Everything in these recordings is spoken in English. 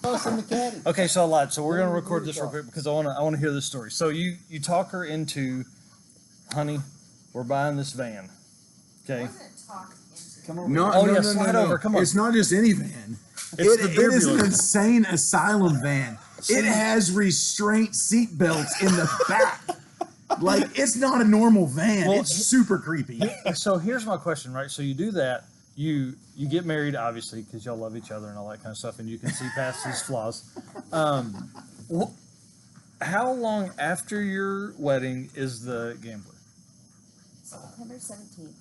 Busting the caddy. Okay, so I lied. So we're gonna record this real quick because I wanna hear this story. So you talk her into, honey, we're buying this van. Okay. Come over. No, slide over. Come on. It's not just any van. It's It is an insane asylum van. It has restraint seat belts in the back. Like, it's not a normal van. Well, it's super creepy. So here's my question, right? So you do that. You get married, obviously, because y'all love each other and all that kind of stuff, and you can see past his flaws. How long after your wedding is the gambler? September 17th.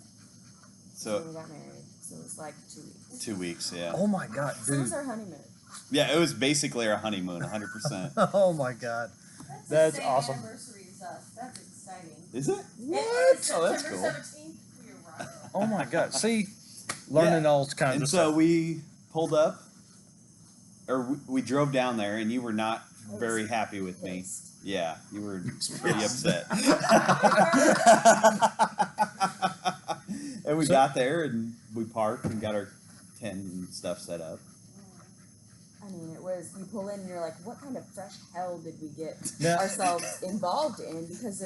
So we got married. So it was like 2 weeks. 2 weeks, yeah. Oh my God, dude! So it was our honeymoon. Yeah, it was basically our honeymoon, 100%. Oh my God, that's the same awesome. Anniversary as us. That's exciting. Is it? What? Oh, that's September cool. 17th. We arrived. Oh my God! See, learning all kinds And of so stuff. we pulled up, or we drove down there, and you were not very happy with me. Pissed. Yeah, you were pretty upset. And we got there, and we parked and got our tent and stuff set up. I mean, it was, you pull in and you're like, what kind of fresh hell did we get Now- ourselves involved in? Because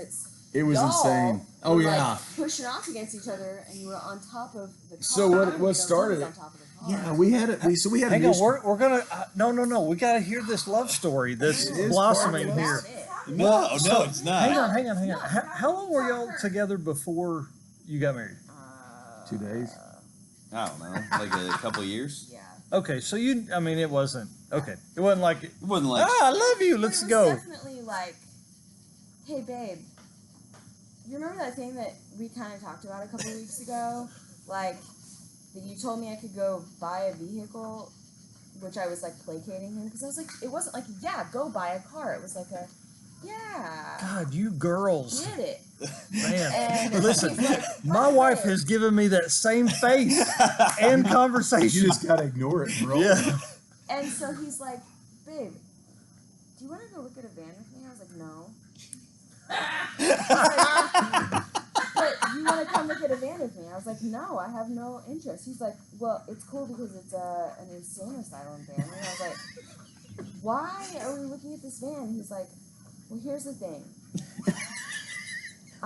It was y'all insane. Oh, were, yeah. like, pushing off against each other, and you were on top of the car. So what You know, started on it? top of the car. Yeah, we had it. So we had Hang a on, we're gonna no. We gotta hear this love story that's It is blossoming That's here. it. No, it's not. Hang on. How long were y'all together before you got married? 2 days. I don't know, like a couple of years. Yeah. Okay, so it wasn't okay. It wasn't like It wasn't like I love you. Let's It was go. definitely like, hey, babe, you remember that thing that we kind of talked about a couple of weeks ago? Like, that you told me I could go buy a vehicle, which I was like placating him because I was like, it wasn't like, yeah, go buy a car. It was like a, yeah, God, you girls, get it. man. And Listen, he's like, my wife has given me that same face and You conversation. just gotta ignore it, bro. Yeah. And so he's like, babe, do you want to go look at a van with me? I was like, no. But you want to come look at a van with me? I was like, no, I have no interest. He's like, well, it's cool because it's an insane asylum van. And I was like, why are we looking at this van? He's like, well, here's the thing.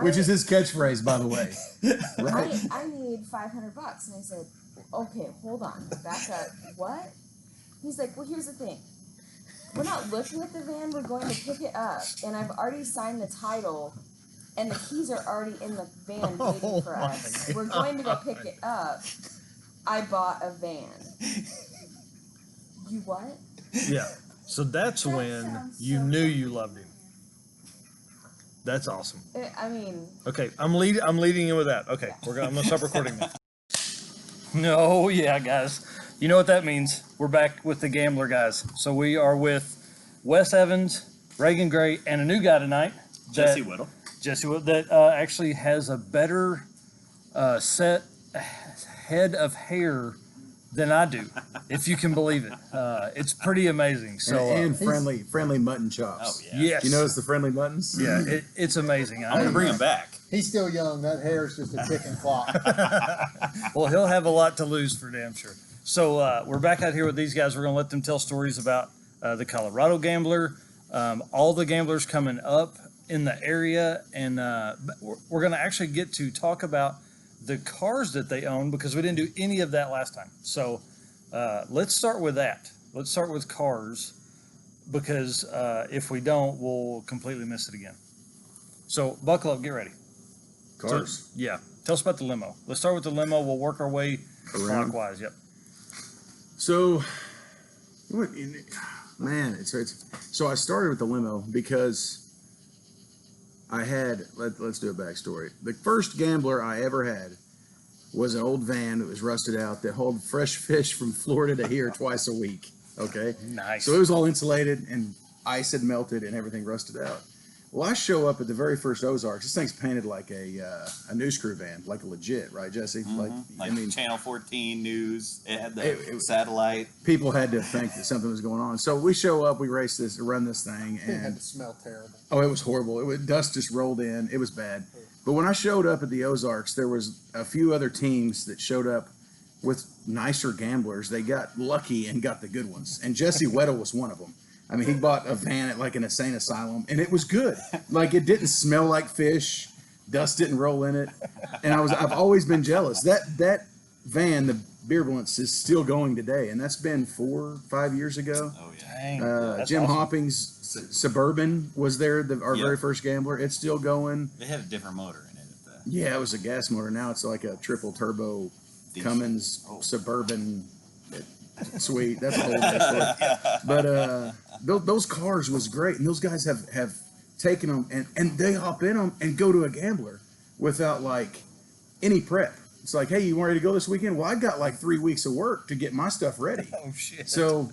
Which is his catchphrase, by the way. Right? I need $500. And I said, okay, hold on. Back up. What? He's like, well, here's the thing. We're not looking at the van. We're going to pick it up. And I've already signed the title. And the keys are already in the van waiting for us. We're going to go pick it up. I bought a van. You what? Yeah. So that's when you knew you loved him. That's awesome. I mean, Okay, I'm leading you with that. Okay, I'm gonna stop recording now. No, yeah, guys. You know what that means. We're back with the Gambler guys. So we are with Wes Evans, Reagan Gray, and a new guy tonight. Jesse Whittle. Jesse Whittle, that actually has a better head of hair than I do, if you can believe it. It's pretty amazing. So and friendly mutton chops. Oh yeah. yes, You notice the friendly muttons? yeah, it's amazing. I'm gonna bring him back. He's still young. That hair is just a ticking clock. Well, he'll have a lot to lose for damn sure. So we're back out here with these guys. We're going to let them tell stories about the Colorado Gambler, all the gamblers coming up in the area, and we're going to actually get to talk about the cars that they own because we didn't do any of that last time. So let's start with that. Let's start with cars because if we don't, we'll completely miss it again. So buckle up, get ready. Cars. So, yeah. Tell us about the limo. Let's start with the limo. We'll work our way Around. clockwise. Yep. So, man, so I started with the limo because I had, let's do a backstory. The first gambler I ever had was an old van that was rusted out that hauled fresh fish from Florida to here twice a week. Okay. Nice. So it was all insulated and ice had melted and everything rusted out. Well, I show up at the very first Ozarks. This thing's painted like a news crew van, like a legit, right, Jesse? Like Channel 14 news. It had the satellite. People had to think that something was going on. So we show up, we run this thing, It had and to smell terrible. oh, it was horrible. Dust just rolled in. It was bad. But when I showed up at the Ozarks, there was a few other teams that showed up with nicer gamblers. They got lucky and got the good ones. And Jesse Weddle was one of them. I mean, he bought a van at like an insane asylum, and it was good. Like, it didn't smell like fish, dust didn't roll in it, and I've always been jealous. That van, the Beerblance, is still going today, and that's been 4 or 5 years ago. Oh yeah. Dang, that's Jim awesome. Hopping's Suburban was there, our Yeah. very first gambler. It's still going. They had a different motor in it. Yeah, it was a gas motor. Now it's like a triple turbo Diesel. Cummins Oh. Suburban. Sweet, that's a whole other story. But those cars was great, and those guys have taken them and they hop in them and go to a gambler without like any prep. It's like, hey, you want ready to go this weekend? Well, I got like 3 weeks of work to get my stuff ready. Oh shit. So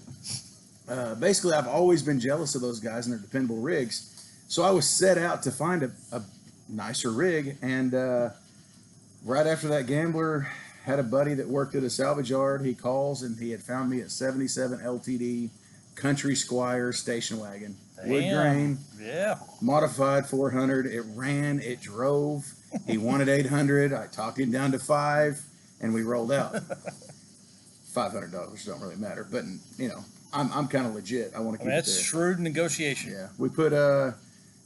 basically, I've always been jealous of those guys and their dependable rigs. So I was set out to find a nicer rig, and right after that gambler, had a buddy that worked at a salvage yard. He calls, and he had found me a 77 LTD Country Squire station wagon, wood Damn. grain, Yeah. modified 400. It ran, it drove. He wanted 800. I talked him down to 5, and we rolled out. $500 don't really matter, but you know, I'm kind of legit. I want to I keep mean, it that's there. shrewd negotiation. Yeah, we put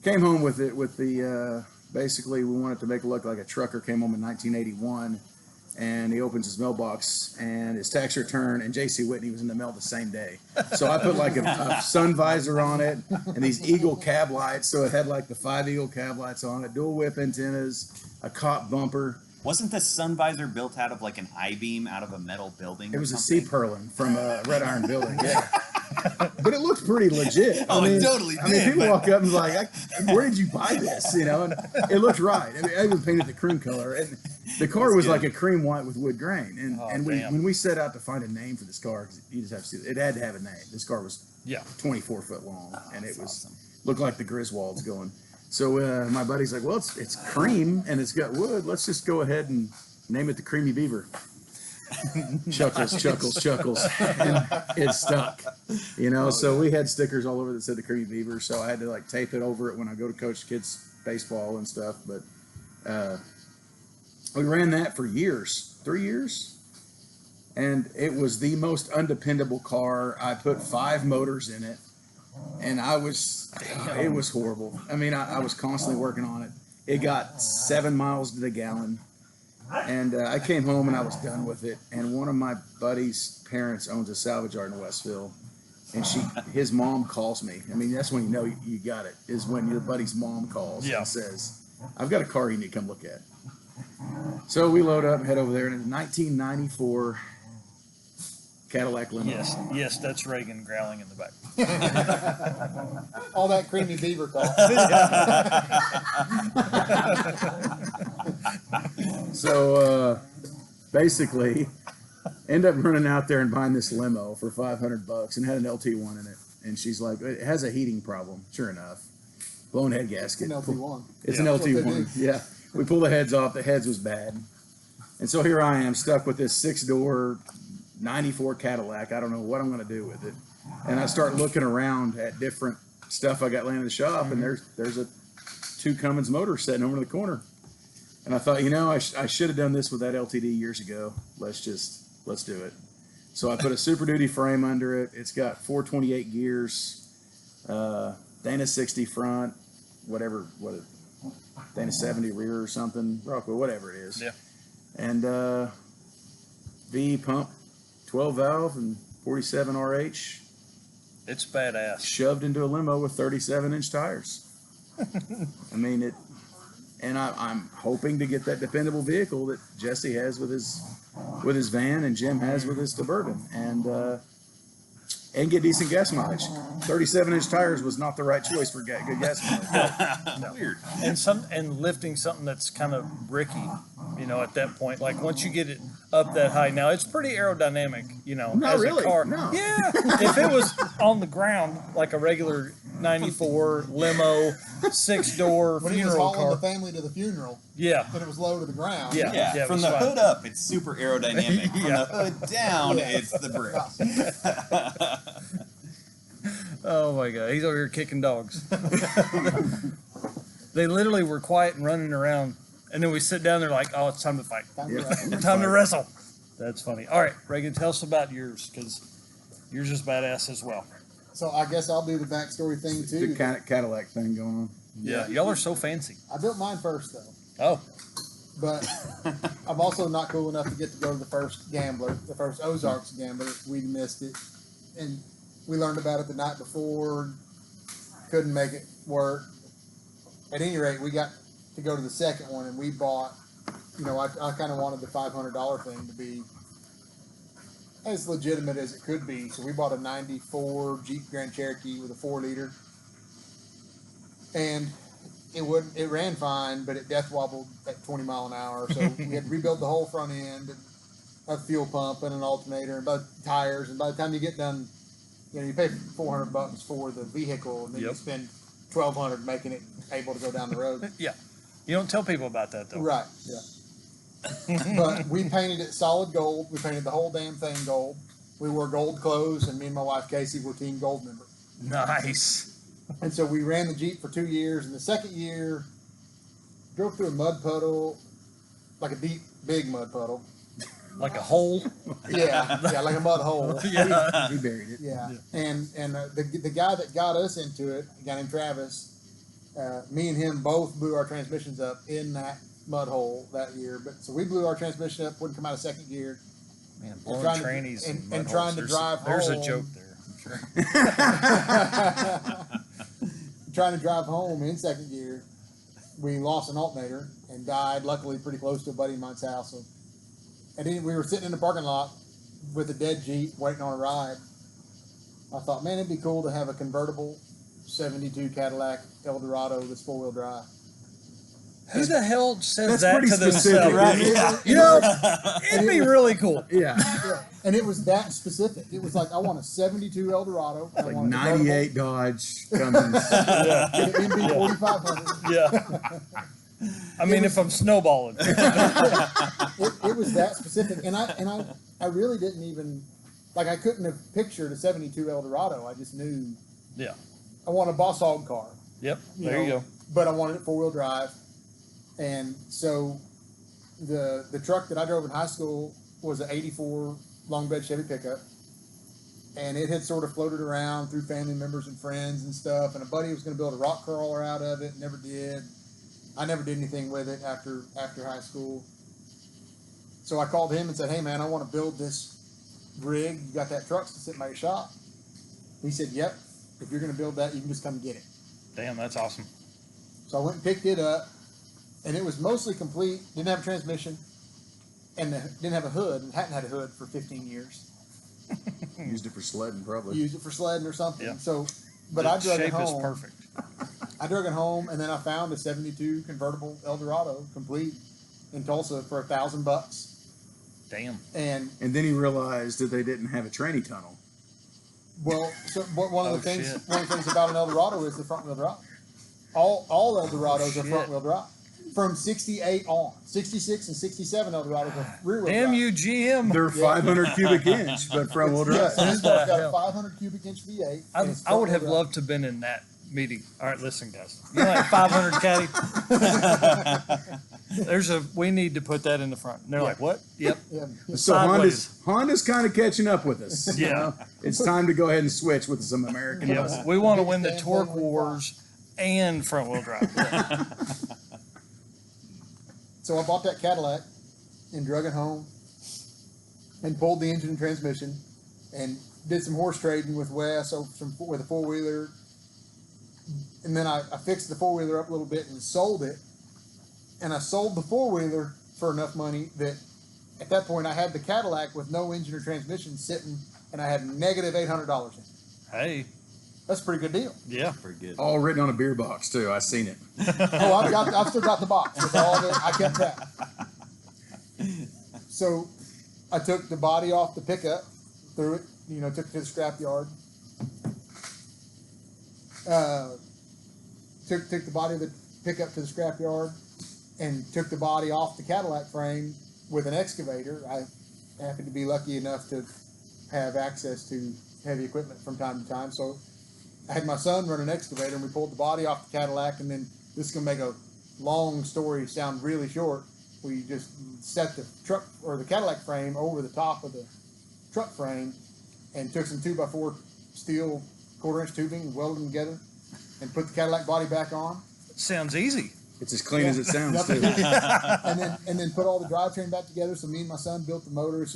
came home with it with the basically we wanted to make it look like a trucker came home in 1981, and he opens his mailbox and his tax return, and J.C. Whitney was in the mail the same day. So I put like a sun visor on it and these Eagle cab lights, so it had like the 5 Eagle cab lights on it, dual whip antennas, a cop bumper. Wasn't the sun visor built out of like an I-beam out of a metal building? It or was a something? sea purlin from a red iron building. Yeah. But it looked pretty legit. Oh, it totally I mean, did, people but- walk up and be like, "Where did you buy this?" You know, and it looked right. I mean, I even painted the cream color, and the car was good. like a cream white with wood grain. And Oh, and damn. when we set out to find a name for this car, 'cause you just have to see it had to have a name. This car was Yeah. 24 foot long, and it that's was awesome. looked like the Griswolds going. So my buddy's like, "Well, it's cream and it's got wood. Let's just go ahead and name it the Creamy Beaver." chuckles, and it stuck. You know, so we had stickers all over that said the Creamy Beaver, so I had to like tape it over it when I go to coach kids baseball and stuff. But we ran that for years, 3 years, and it was the most undependable car. I put 5 motors in it, and it was horrible. I mean, I was constantly working on it. It got 7 miles to the gallon. And I came home and I was done with it. And one of my buddy's parents owns a salvage yard in Westville, and his mom calls me. I mean, that's when you know you got it. Is when your buddy's mom calls Yeah. and says, "I've got a car you need to come look at." So we load up and head over there, and it's a 1994 Cadillac limo. Yes, that's Reagan growling in the back. All that Creamy Beaver cost. So basically, end up running out there and buying this limo for $500 and had an LT1 in it. And she's like, "It has a heating problem." Sure enough, blown head gasket. An LT1. It's Yeah. an That's what they LT1. Yeah, we pull the heads off. The heads was bad, and so here I am stuck with this 6-door '94 Cadillac. I don't know what I'm going to do with it. And I start looking around at different stuff I got laying in the shop, and there's a 2 Cummins motor sitting over in the corner. And I thought, I should have done this with that LTD years ago. Let's do it. So I put a Super Duty frame under it. It's got 428 gears, Dana 60 front, Dana 70 rear or something, Rockwell, whatever it is. Yeah. And V pump, 12 valve and 47 RH, It's badass. shoved into a limo with 37-inch tires. I mean it. And I'm hoping to get that dependable vehicle that Jesse has with his van and Jim has with his Suburban, and get decent gas mileage. 37-inch tires was not the right choice for good gas mileage. Weird. And lifting something that's kind of bricky, at that point. Like once you get it up that high, now it's pretty aerodynamic, Not as really, a car. no. Yeah. If it was on the ground like a regular 94 limo, 6-door When he was funeral hauling car. the family to the funeral, Yeah. but it was low to the ground. Yeah. Yeah, it from was the fine. hood up, it's super aerodynamic. From Yeah. the hood down, Yeah. it's the brick. Oh my God, he's over here kicking dogs. They literally were quiet and running around, and then we sit down there like, "Oh, it's time to fight. Time Yeah. to- Time to wrestle." That's funny. All right, Reagan, tell us about yours because yours is badass as well. So I guess I'll do the backstory thing The too. Cadillac thing going on. Yeah, y'all are so fancy. I built mine first though, Oh, but I'm also not cool enough to get to go to the first Gambler, the first Ozarks Gambler. We missed it, and we learned about it the night before. Couldn't make it work. At any rate, we got to go to the second one, and we bought. You know, I kind of wanted the $500 thing to be as legitimate as it could be. So we bought a '94 Jeep Grand Cherokee with a 4-liter, and it ran fine, but it death wobbled at 20 mile an hour. So we had to rebuild the whole front end, and a fuel pump, and an alternator, and both tires. And by the time you get done, you know, you pay $400 for the vehicle, and then you Yep. spend $1,200 making it able to go down the road. yeah. You don't tell people about that though. Right. Yeah. But we painted it solid gold. We painted the whole damn thing gold. We wore gold clothes, and me and my wife Casey were team gold member. Nice. And so we ran the Jeep for 2 years. And the second year, drove through a mud puddle, like a deep, big mud puddle. Like a hole. Yeah, like a mud hole. Yeah. He buried it. Yeah. And the guy that got us into it, a guy named Travis, me and him both blew our transmissions up in that mud hole that year. But so we blew our transmission up, wouldn't come out of second gear. Man, And blowing trying to- trannies and mud trying holes. to drive There's a home. joke there. I'm sure. Trying to drive home in second gear, we lost an alternator and died. Luckily, pretty close to a buddy of mine's house. So, and then we were sitting in the parking lot with a dead Jeep waiting on a ride. I thought, man, it'd be cool to have a convertible '72 Cadillac Eldorado that's 4-wheel drive. Who the hell says That's that pretty to specific, themselves? isn't it? Yeah. You know, it'd be really cool. Yeah. Yeah. And it was that specific. It was like, I want a '72 Eldorado. I Like want a convertible, 98 Dodge Cummins. Yeah. an MB 4500. Yeah. I mean, if I'm snowballing. It was that specific, and I really didn't even like. I couldn't have pictured a '72 Eldorado. I just knew Yeah. I want a Boss Hog car. Yep. There you know, go. But I wanted it 4-wheel drive, and so the truck that I drove in high school was an '84 long bed Chevy pickup, and it had sort of floated around through family members and friends and stuff. And a buddy was going to build a rock crawler out of it, never did. I never did anything with it after high school. So I called him and said, "Hey man, I want to build this rig. You got that truck to sit in my shop?" He said, "Yep. If you're going to build that, you can just come get it." Damn, that's awesome. So I went and picked it up, and it was mostly complete. Didn't have a transmission, and didn't have a hood, and hadn't had a hood for 15 years. Used it for sledding, probably. Used it for sledding or something. Yeah. So, but The I drug it shape is home. perfect. I drug it home, and then I found a '72 convertible Eldorado complete in Tulsa for $1,000. Damn. And And then he realized that they didn't have a tranny tunnel. well, so one of Oh, the things shit. one of the things about an Eldorado is the front wheel drive. All Eldorados are shit. front wheel drive. From '68 on, '66 and '67 Eldorados are rear wheel Damn drive. you, GM. They're 500 cubic inch, but front wheel drive. Yes, this What one's the got hell? a 500 cubic inch V8. I, and it's I would front have wheel loved to have been in that meeting. All right, listen, guys. You know that 500 caddy? We need to put that in the front. And they're like, what? Yep. drive. Yeah. So Sideways. Honda's kind of catching up with us. you Yeah. know? It's time to go ahead and switch with some American. Yeah. We want to win the Biggest torque damn thing we wars and front wheel drive. So I bought that Cadillac and drug it home and pulled the engine and transmission and did some horse trading with Wes with a 4-wheeler. And then I fixed the 4-wheeler up a little bit and sold it. And I sold the 4-wheeler for enough money that at that point I had the Cadillac with no engine or transmission sitting, and I had negative $800 in it. Hey, That's a pretty good deal. yeah. Pretty good. All written on a beer box too. I seen it. Oh, I've still got the box with all of it. I kept that. So I took the body off the pickup, threw it, took it to the scrap yard. Took the body of the pickup to the scrap yard and took the body off the Cadillac frame with an excavator. I happened to be lucky enough to have access to heavy equipment from time to time. So I had my son run an excavator and we pulled the body off the Cadillac, and then this is going to make a long story sound really short. We just set the truck or the Cadillac frame over the top of the truck frame and took some 2x4 steel 1/4 inch tubing and welded them together and put the Cadillac body back on. Sounds easy. It's as clean as it sounds Yep. too. and then put all the drivetrain back together. So me and my son built the motor.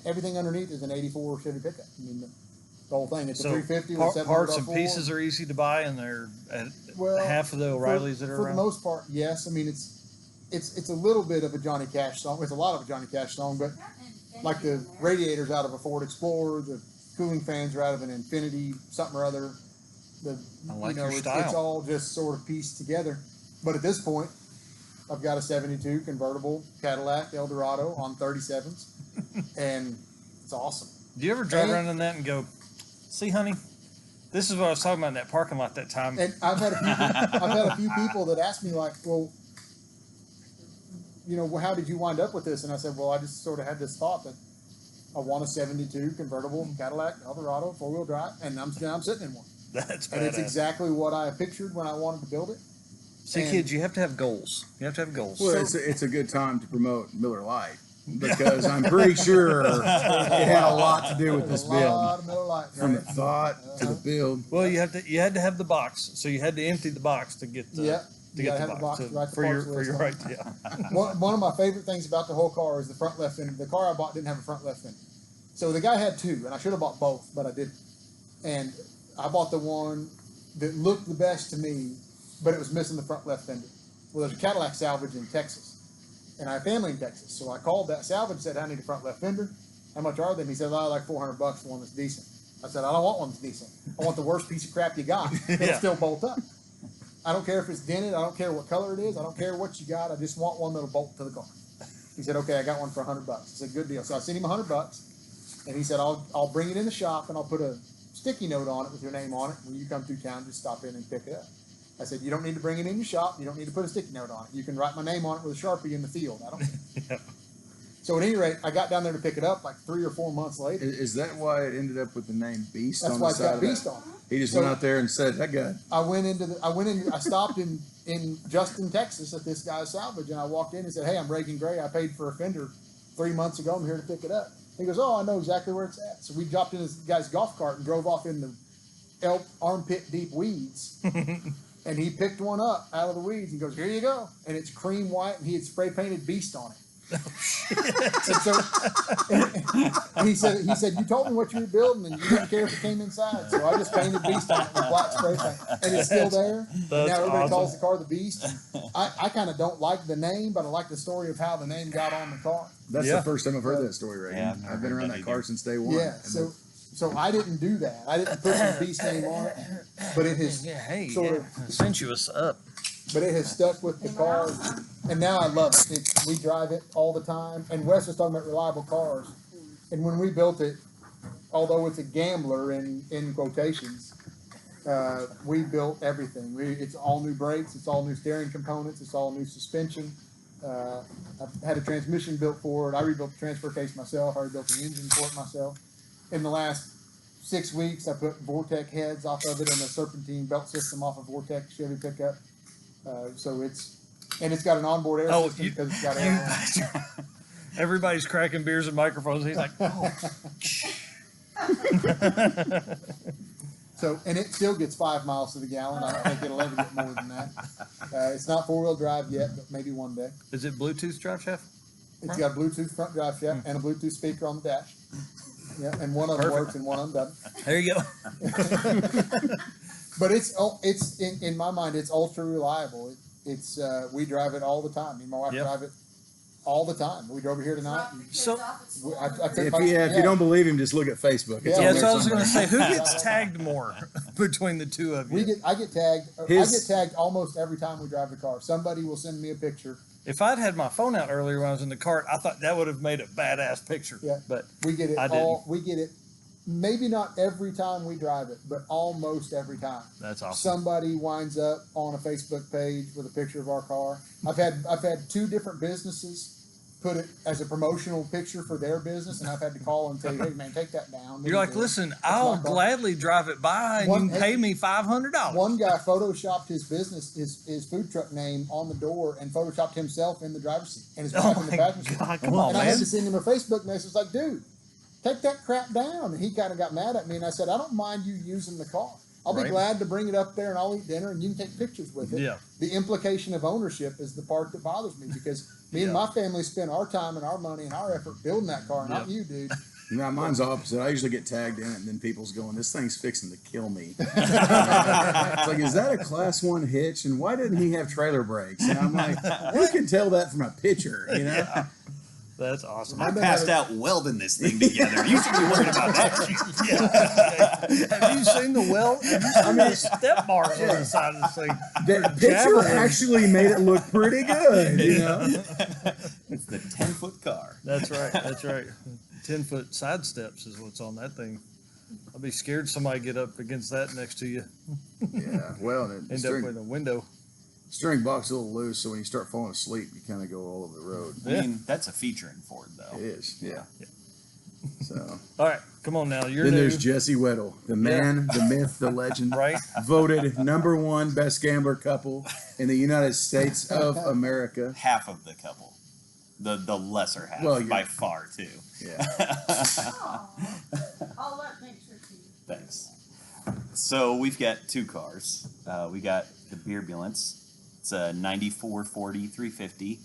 Everything underneath is an '84 Chevy pickup. I mean, the whole thing. It's a 350 with 700 parts and R4. pieces are easy to buy, and they're at Well, half of the O'Reillys that are for around. the most part, yes. I mean, it's a little bit of a Johnny Cash song. It's a lot of a Johnny Cash song, but like the radiators out of a Ford Explorer, the cooling fans are out of an Infinity something or other. I like your it's style. all just sort of pieced together. But at this point, I've got a '72 convertible Cadillac Eldorado on 37s, and it's awesome. Do you ever drive And- around in that and go, "See, honey, this is what I was talking about in that parking lot that time"? And I've had a few people that ask me like, well, well, how did you wind up with this? And I said, well, I just sort of had this thought that I want a '72 convertible Cadillac Eldorado 4-wheel drive, and I'm sitting in one. That's And it's badass. exactly what I pictured when I wanted to build it. See, and- kids, you have to have goals. You have to have goals. Well, it's a good time to promote Miller Lite because I'm pretty sure it had a lot to do with this There's a lot build. of Miller Lite, From the right? thought to the build. Well, you had to have the box, so you had to empty the box to get the Yeah, to you get gotta the have box, the box to- to write the for your parts for list your on. right. Yeah, One of my favorite things about the whole car is the front left fender. The car I bought didn't have a front left fender. So the guy had two, and I should have bought both, but I didn't. And I bought the one that looked the best to me, but it was missing the front left fender. Well, there's a Cadillac salvage in Texas, and I have family in Texas. So I called that salvage and said, I need a front left fender. How much are they? And he said, like $400 for one that's decent. I said, I don't want one that's decent. I want the worst piece of crap you got. It'll Yeah. still bolt up. I don't care if it's dented. I don't care what color it is. I don't care what you got. I just want one that'll bolt to the car. He said, okay, I got one for $100. I said, good deal. So I sent him $100, and he said, I'll bring it in the shop and I'll put a sticky note on it with your name on it. When you come through town, just stop in and pick it up. I said, you don't need to bring it in your shop. You don't need to put a sticky note on it. You can write my name on it with a Sharpie in the field. I don't care. Yeah. So at any rate, I got down there to pick it up like 3 or 4 months later. Is that why it ended up with the name Beast That's on why the it's side got of Beast it? on it. He just So- went out there and said, that guy. I stopped in Justin, Texas at this guy's salvage, and I walked in and said, hey, I'm Reagan Gray. I paid for a fender 3 months ago. I'm here to pick it up. He goes, oh, I know exactly where it's at. So we dropped in this guy's golf cart and drove off in the elk armpit deep weeds. And he picked one up out of the weeds and goes, here you go. And it's cream white, and he had spray painted Beast on it. And so and he said, you told me what you were building and you didn't care if it came inside. So I just painted Beast on it with black spray paint. And it's still there. And That's now everybody awesome. calls the car the Beast. I kind of don't like the name, but I like the story of how the name got on the car. That's Yeah. the first time I've heard that story, Reagan. Yeah, I've never I've been heard around that that car either. since day one. Yeah. And So I didn't do that. I didn't put the Beast name on it, but it has Yeah, hey, sort yeah. of Sensuous up. but it has stuck with the car, and now I love it. We drive it all the time. And Wes was talking about reliable cars, and when we built it, although it's a gambler in quotations, we built everything. It's all new brakes, it's all new steering components, it's all new suspension. I've had a transmission built for it. I rebuilt the transfer case myself. I rebuilt the engine for it myself. In the last 6 weeks, I put Vortec heads off of it and a serpentine belt system off of Vortec Chevy pickup. So it's got an onboard air Oh, system you- because it's got air. Everybody's cracking beers and microphones. He's like, oh, So, and it still gets 5 miles to the gallon. I don't think it'll ever get more than that. It's not 4-wheel drive yet, but maybe one day. is it Bluetooth drive shaft? It's got a Bluetooth front drive shaft and a Bluetooth speaker on the dash. Yeah, and one of them Perfect. works and one of them doesn't. There you go. But it's in my mind, it's ultra reliable. We drive it all the time. Me and my wife Yep. drive it all the time. We drove here tonight. So- I took if my- you don't believe him, just look at Facebook. It's Yeah. Yeah, on so there I was going somewhere. to say, who gets tagged more between the two of you? I get tagged. His- I get tagged almost every time we drive the car. Somebody will send me a picture. If I'd had my phone out earlier when I was in the cart, I thought that would have made a badass picture. Yeah. But We get it I all. We get it. Maybe not every time we drive it, but almost every time. that's awesome. Somebody winds up on a Facebook page with a picture of our car. I've had 2 different businesses put it as a promotional picture for their business, and I've had to call and say, hey man, take that down. You're like, listen, I'll not going- gladly drive it by, and One- you can pay me $500. One guy photoshopped his business, his food truck name on the door, and photoshopped himself in the driver's seat and his wife Oh in the my passenger seat. God, come on, And I man. had to send him a Facebook message like, dude, take that crap down. And he kind of got mad at me, and I said, I don't mind you using the car. I'll be Right. glad to bring it up there, and I'll eat dinner, and you can take pictures with it. Yeah. The implication of ownership is the part that bothers me, because me and Yeah. my family spent our time and our money and our effort building that car, not Yeah. you, dude. Now mine's opposite. I usually get tagged in it, and then people's going, "This thing's fixing to kill me." It's like, is that a Class 1 hitch? And why didn't he have trailer brakes? And I'm like, you can tell that from a picture, you know. That's awesome. I passed out welding this thing together. You should be worried about that shit. Have you seen the weld? Have you seen the step bars on the side of this thing? That picture Javelin. actually made it look pretty good, you know. It's the 10-foot car. That's right. That's right. 10-foot side steps is what's on that thing. I'd be scared somebody get up against that next to you, Yeah, well, and the end up with a window. string box is a little loose, so when you start falling asleep, you kind of go all over the road. I mean, that's a feature in Ford, though. It is, yeah. So All right, come on now. You're then new, there's Jesse Weddle, the man, the myth, the legend, right? voted #1 best gambler couple in the United States of America. Half of the couple. The lesser half, Well, by far, too. Yeah, Aw. I'll let make sure to you. Thanks. So we've got two cars. We got the Beerbulance. It's a 94 40 350.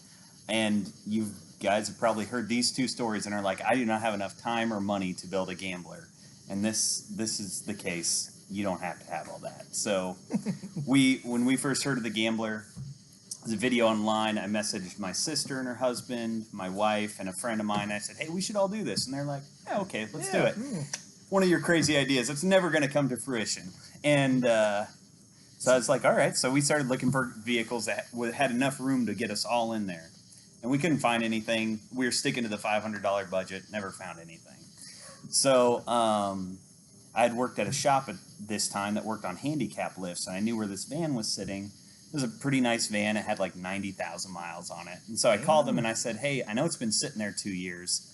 And you guys have probably heard these two stories and are like, I do not have enough time or money to build a Gambler. And this is the case. You don't have to have all that. So when we first heard of the Gambler, there's a video online. I messaged my sister and her husband, my wife, and a friend of mine. I said, hey, we should all do this. And they're like, yeah, okay, let's do it. One of your crazy ideas. It's never going to come to fruition. And so I was like, all right. So we started looking for vehicles that had enough room to get us all in there. And we couldn't find anything. We were sticking to the $500 budget, never found anything. So I had worked at a shop at this time that worked on handicap lifts, and I knew where this van was sitting. It was a pretty nice van. It had like 90,000 miles on it. And so I called them and I said, hey, I know it's been sitting there 2 years.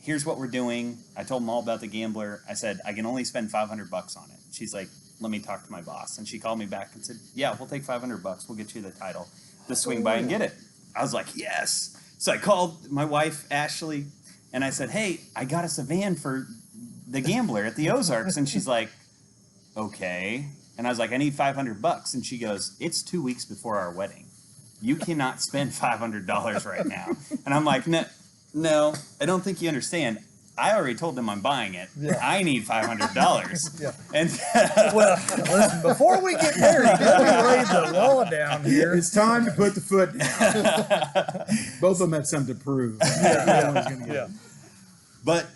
Here's what we're doing. I told them all about the Gambler. I said, I can only spend $500 on it. She's like, let me talk to my boss. And she called me back and said, yeah, we'll take $500. We'll get you the title. Just swing by and get it. I was like, yes. So I called my wife, Ashley, and I said, hey, I got us a van for the Gambler at the Ozarks. And she's like, okay. And I was like, I need $500. And she goes, it's 2 weeks before our wedding. You cannot spend $500 right now. And I'm like, no, I don't think you understand. I already told them I'm buying it. Yeah. I need $500. Yeah. And Well, listen, before we get married, let me lay the law down here. it's time to put the foot down. Both of them had something to prove. Yeah. but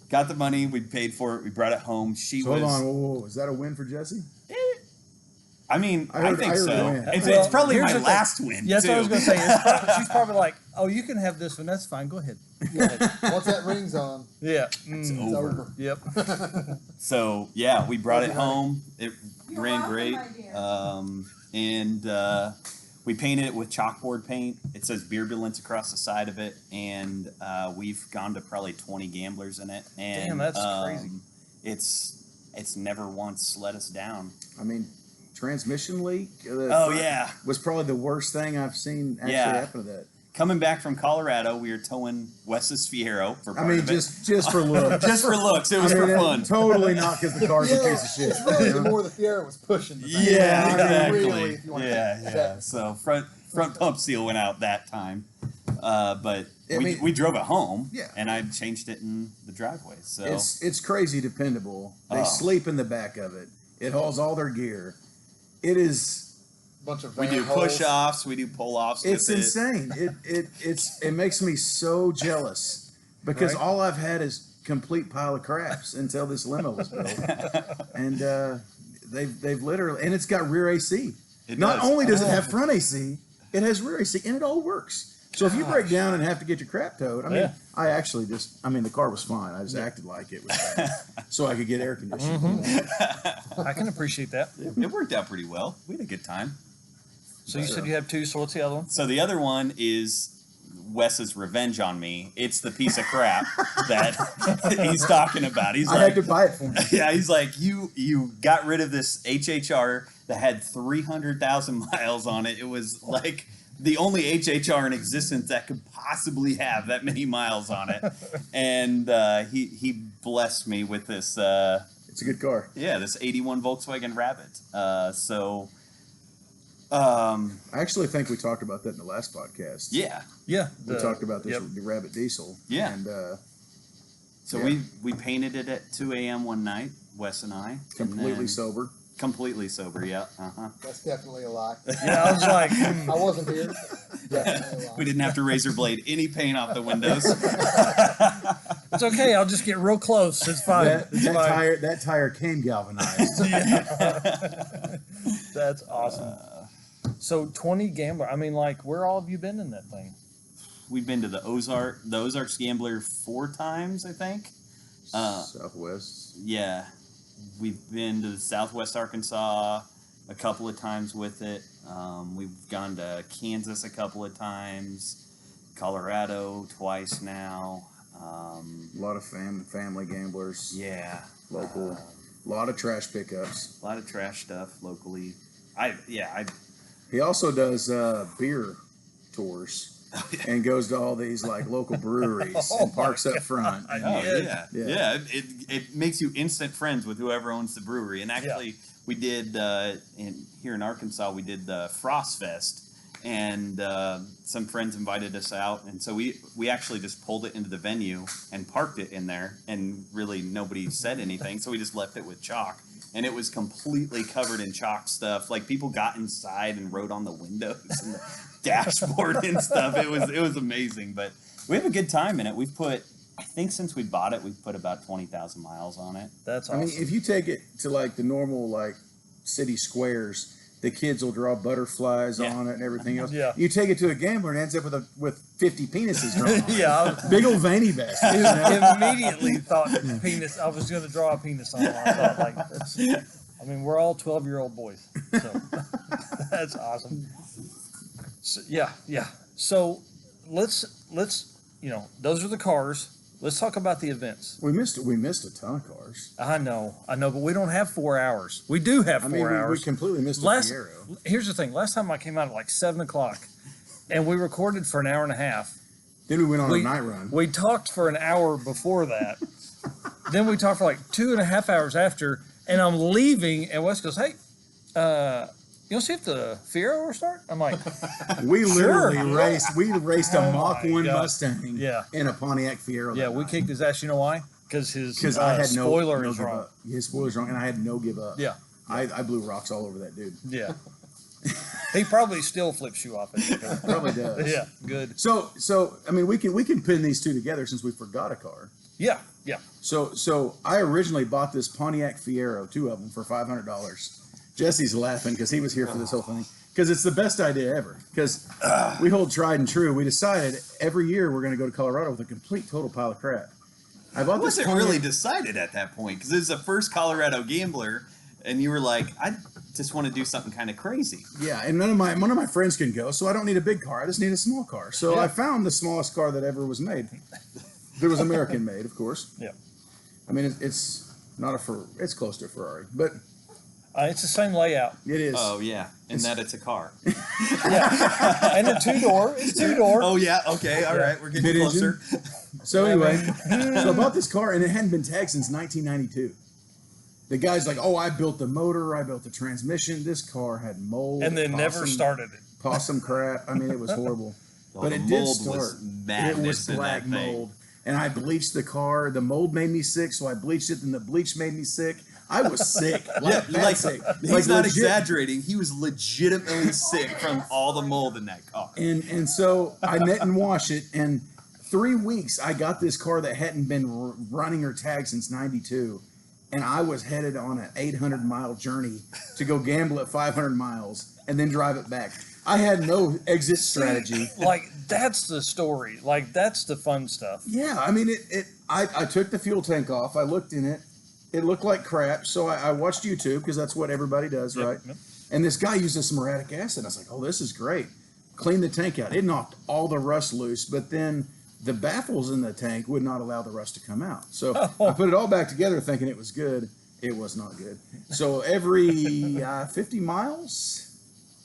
got the money. We paid for it. We brought it home. So hold on, whoa. Is that a win for Jesse? I mean, I heard- I think I heard so. win. It's Well, probably here's my the thing. last win. Yes, too. I was going to say. She's probably like, oh, you can have this one. That's fine. Go ahead. Go ahead. Once that ring's on, Yeah. it's Mm. over. Yep. So yeah, we brought it home. It You're ran welcome, great, my dear. and we painted it with chalkboard paint. It says Beerbulance across the side of it, and we've gone to probably 20 Gamblers in it. And Damn, that's crazy. It's never once let us down. I mean, transmission leak. Oh yeah. was probably the worst thing I've seen actually Yeah. happen to that. Coming back from Colorado, we were towing Wes's Fiero for I part mean, of it. just for looks. Just for looks. It was I mean, for fun. Totally not because the car's a piece of shit. It's really you the know? more the Fiero was pushing the thing. Yeah, I mean, exactly. really, if you want to yeah, take yeah. that. So front pump seal went out that time, but I mean- we drove it home. Yeah. and I changed it in the driveway. So It's crazy dependable. They Oh. sleep in the back of it. It hauls all their gear. It is. Bunch of we van do holes. push offs, we do pull offs. It's with insane. It makes me so jealous because Right. all I've had is complete pile of craps until this limo was built, and they've literally and it's got rear AC. It Not does. only does it have front AC, it has rear AC, and it all works. So if you break down and have to get your crap towed, I mean, Yeah. I actually the car was fine. I just acted like it was bad so I could get air conditioning. Mm-hmm. I can appreciate that. It worked out pretty well. We had a good time. So you said you have two. So what's the other one? So the other one is Wes's revenge on me. It's the piece of crap that he's talking about. He's I like, had to buy it for him. yeah, he's like, you got rid of this HHR that had 300,000 miles on it. It was like the only HHR in existence that could possibly have that many miles on it. And he blessed me with this. It's a good car. Yeah, this 81 Volkswagen Rabbit. I actually think we talked about that in the last podcast. Yeah. Yeah. We talked about this yep. with the Rabbit Diesel. Yeah. And So yeah. we painted it at 2 a.m. one night, Wes and I. completely sober. Completely sober, yeah. Uh-huh. That's definitely a lie. Yeah, I was like, I wasn't here. Definitely a lie. We didn't have to razor blade any paint off the windows. it's okay. I'll just get real close. It's fine. It's fine. That tire came galvanized. Yeah. That's awesome. So 20 Gambler. I mean, like, where all have you been in that thing? We've been to the Ozarks Gambler 4 times, I think. Southwest. Yeah. We've been to Southwest Arkansas a couple of times with it. We've gone to Kansas a couple of times, Colorado twice now. A lot of family gamblers. Yeah. Local. A lot of trash pickups. A lot of trash stuff locally. He also does beer tours. And goes to all these like local breweries and parks up front. I Oh, did. yeah. It makes you instant friends with whoever owns the brewery. And actually, we did here in Arkansas, we did the Frost Fest, and some friends invited us out, and so we actually just pulled it into the venue and parked it in there, and really nobody said anything, so we just left it with chalk. And it was completely covered in chalk stuff. Like, people got inside and wrote on the windows and the dashboard and stuff. It was amazing. But we have a good time in it. We've put, I think since we bought it, we've put about 20,000 miles on it. That's I awesome. mean, if you take it to like the normal like city squares, the kids will draw butterflies Yeah. on it and everything else. Yeah. You take it to a gambler and it ends up with 50 penises drawn. on it. yeah. Big old veiny bastards. You know? I immediately thought penis. I was going to draw a penis on it. I thought, like, that's, I mean, we're all 12-year-old boys. So that's awesome. So, yeah. So let's those are the cars. Let's talk about the events. We missed a ton of cars. I know, but we don't have 4 hours. We do have 4 I mean, we hours. completely missed a Fiero. Here's the thing. Last time I came out at like 7:00, and we recorded for an hour and a half. Then we went on a night run. We talked for an hour before that. Then we talked for like 2.5 hours after, and I'm leaving, and Wes goes, "Hey, you want to see if the Fiero will start?" I'm like, We literally Sure. raced. We raced a Oh Mach my 1 God. Mustang Yeah. in a Pontiac Fiero. "Yeah, that we night. kicked his ass." You know why? Because his Because I had spoiler no is give wrong. up. His spoiler's wrong, and I had no give up. Yeah, I blew rocks all over that dude. yeah. He probably still flips you off. Probably does. Yeah, good. So I mean, we can pin these two together since we forgot a car. Yeah. So I originally bought this Pontiac Fiero, 2 of them, for $500. Jesse's laughing because he was here for this whole thing. Because it's the best idea ever. Because we hold tried and true. We decided every year we're going to go to Colorado with a complete total pile of crap. I bought It this wasn't Pontiac- really decided at that point, because it was the first Colorado Gambler, and you were like, I just want to do something kind of crazy. Yeah, and none of my friends can go, so I don't need a big car. I just need a small car. So I found the smallest car that ever was made. It was American made, of course. Yeah. I mean, it's not it's close to a Ferrari, but It's the same layout. it is. Oh, yeah. And that it's a car. Yeah. And a 2-door. It's 2-door. Oh, yeah. Okay. All right. We're getting Mid-engine? closer. So anyway, so I bought this car, and it hadn't been tagged since 1992. The guy's like, "Oh, I built the motor, I built the transmission. This car had mold, And then never possum- started it. possum crap. I mean, it was horrible, Oh, but the it did mold start. was It madness was in black that thing. mold, and I bleached the car. The mold made me sick, so I bleached it, and the bleach made me sick. I was sick, bad sick. He's Like, not legit. exaggerating. He was legitimately sick from all the mold in that car. And so I net and wash it, and 3 weeks I got this car that hadn't been running or tagged since '92, and I was headed on an 800-mile journey to go gamble at 500 miles and then drive it back. I had no exit strategy. Like, that's the story. Like, that's the fun stuff. Yeah, I mean, I took the fuel tank off. I looked in it. It looked like crap, so I watched YouTube because that's what everybody does, Yep, right? yep. And this guy uses some muriatic acid. I was like, "Oh, this is great." cleaned the tank out. It knocked all the rust loose, but then the baffles in the tank would not allow the rust to come out. So I put it all back together thinking it was good. It was not good. So every 50 miles,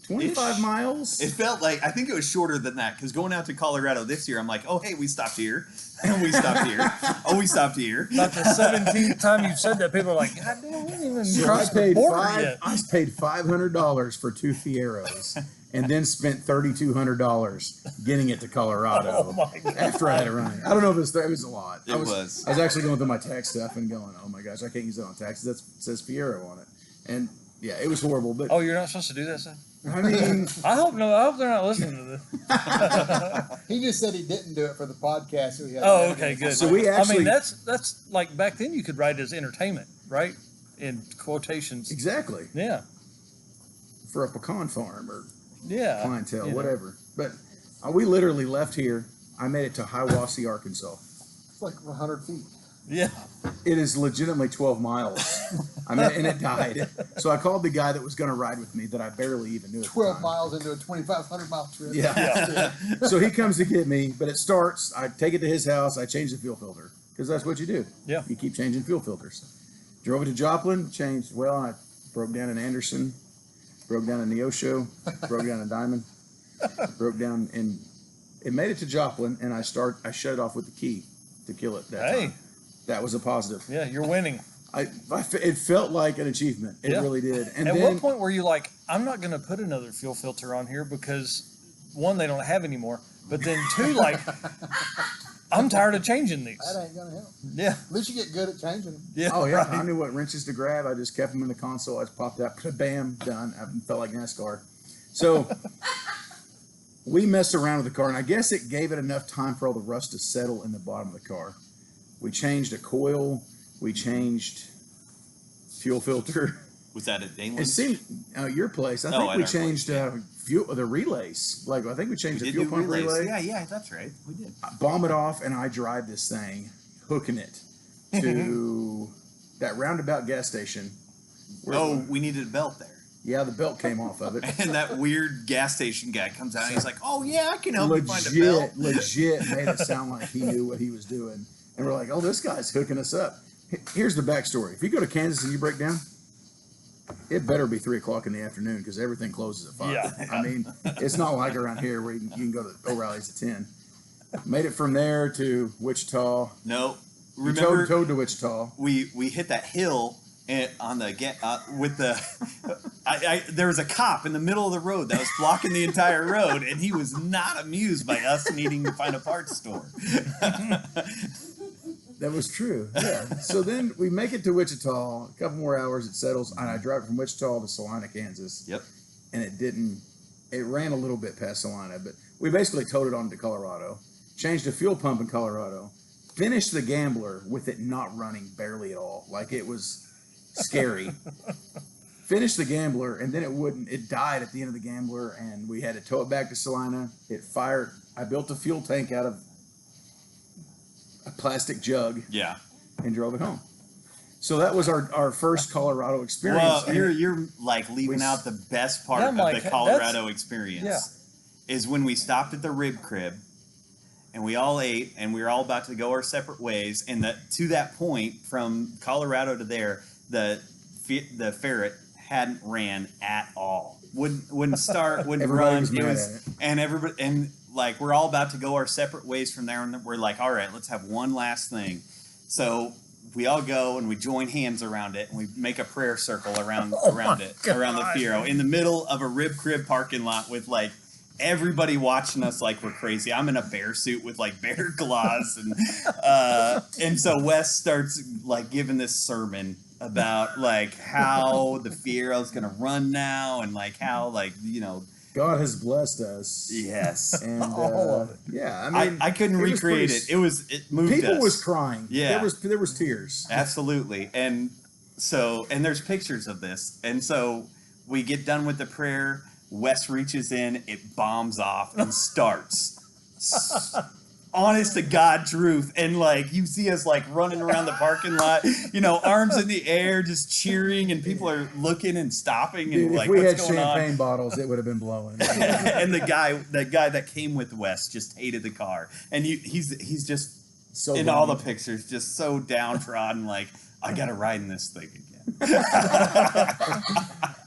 25 miles. It felt like, I think it was shorter than that, because going out to Colorado this year, I'm like, oh, hey, we stopped here. And we stopped here. Oh, we stopped here. About the 17th time you've said that, people are like, God damn, we didn't even So cross the border yet. I paid $500 for 2 Fieros, and then spent $3,200 getting it to Colorado. Oh my God. After I had it running. I don't know if it was a lot. It was. I was actually going through my tax stuff and going, oh my gosh, I can't use that on taxes. That says Fiero on it, and yeah, it was horrible. But Oh, you're not supposed to do that, son? I mean, I hope they're not listening to this. He just said he didn't do it for the podcast. So he had Oh, okay, good. So we I actually- mean, that's like back then you could write it as entertainment, right? In quotations. exactly Yeah. for a pecan farm or Yeah. clientele, You know. whatever. But we literally left here. I made it to Hiawassee, Arkansas. It's like 100 feet. Yeah. It is legitimately 12 miles. I mean, and it died. So I called the guy that was going to ride with me that I barely even knew. At the 12 time. miles into a 2,500 mile trip. Yeah. So he comes to get me, but it starts. I take it to his house. I change the fuel filter because that's what you do. Yeah. You keep changing fuel filters. Drove it to Joplin, changed. Well, I broke down in Anderson, broke down in Neosho, broke down in Diamond, broke down in. It made it to Joplin, and I shut it off with the key to kill it. That Hey. time. That was a positive. Yeah, you're winning. It felt like an achievement. It Yeah. really did. And At then what point were you like, I'm not going to put another fuel filter on here because one, they don't have anymore, but then two, like, I'm tired of changing these. That ain't going to help. Yeah. At least you get good at changing them. Yeah. oh yeah, right. I knew what wrenches to grab. I just kept them in the console. I just popped out, bam, done. I felt like NASCAR. So we messed around with the car, and I guess it gave it enough time for all the rust to settle in the bottom of the car. We changed a coil. We changed fuel filter. Was that a It Daimler? seemed your place. I Oh, think at we our changed place, yeah. fuel the relays. Like I think we changed We the did fuel do pump relays. relay. Yeah, that's right. We did. Bomb it off, and I drive this thing, hooking it to that roundabout gas station. Oh, we needed a belt there. Yeah, the belt came off of it. And that weird gas station guy comes out and he's like, oh, yeah, I can help you find a belt. Legit made it sound like he knew what he was doing. And we're like, oh, this guy's hooking us up. Here's the backstory. If you go to Kansas and you break down, it better be 3 o'clock in the afternoon because everything closes at 5. Yeah. I mean, it's not like around here where you can go to O'Reilly's at 10. Made it from there to Wichita. No. We Remember, towed to Wichita. we hit that hill and on the with the there was a cop in the middle of the road that was blocking the entire road, and he was not amused by us needing to find a parts store. That was true. Yeah. So then we make it to Wichita. A couple more hours, it settles, and I drive from Wichita to Salina, Kansas. Yep. And it didn't. It ran a little bit past Salina, but we basically towed it on to Colorado. Changed a fuel pump in Colorado. Finished the Gambler with it not running barely at all. Like it was scary. Finished the Gambler, and then it died at the end of the Gambler, and we had to tow it back to Salina. It fired. I built a fuel tank out of a plastic jug Yeah. and drove it home. So that was our first Colorado experience. Well, And you're like leaving we- out the best part Yeah, I'm of like, the Colorado experience. yeah. Is when we stopped at the rib crib and we all ate and we were all about to go our separate ways, and to that point from Colorado to there, the ferret hadn't ran at all. Wouldn't start, wouldn't Everybody run. was mad Was at it. and everybody, and like we're all about to go our separate ways from there, and we're like, all right, let's have one last thing. So we all go and we join hands around it, and we make a prayer circle around it, around the Fiero, in the middle of a rib crib parking lot with like everybody watching us like we're crazy. I'm in a bear suit with like bear claws, and so Wes starts like giving this sermon about like how the Fiero's gonna run now, and like how like God has blessed us. yes. And All of it. yeah, I mean, I couldn't it was recreate pretty- it moved People us. was crying. Yeah. there was tears. Absolutely. And there's pictures of this. And so we get done with the prayer. Wes reaches in, it bombs off and starts. honest to God truth. And like you see us like running around the parking lot, you know, arms in the air, just cheering, and people are looking and stopping and Dude, like, if we had what's going champagne on? bottles, it would have been blowing. And the guy that came with Wes just hated the car, and he's just So in all the bummed. pictures just so downtrodden, like I gotta ride in this thing again.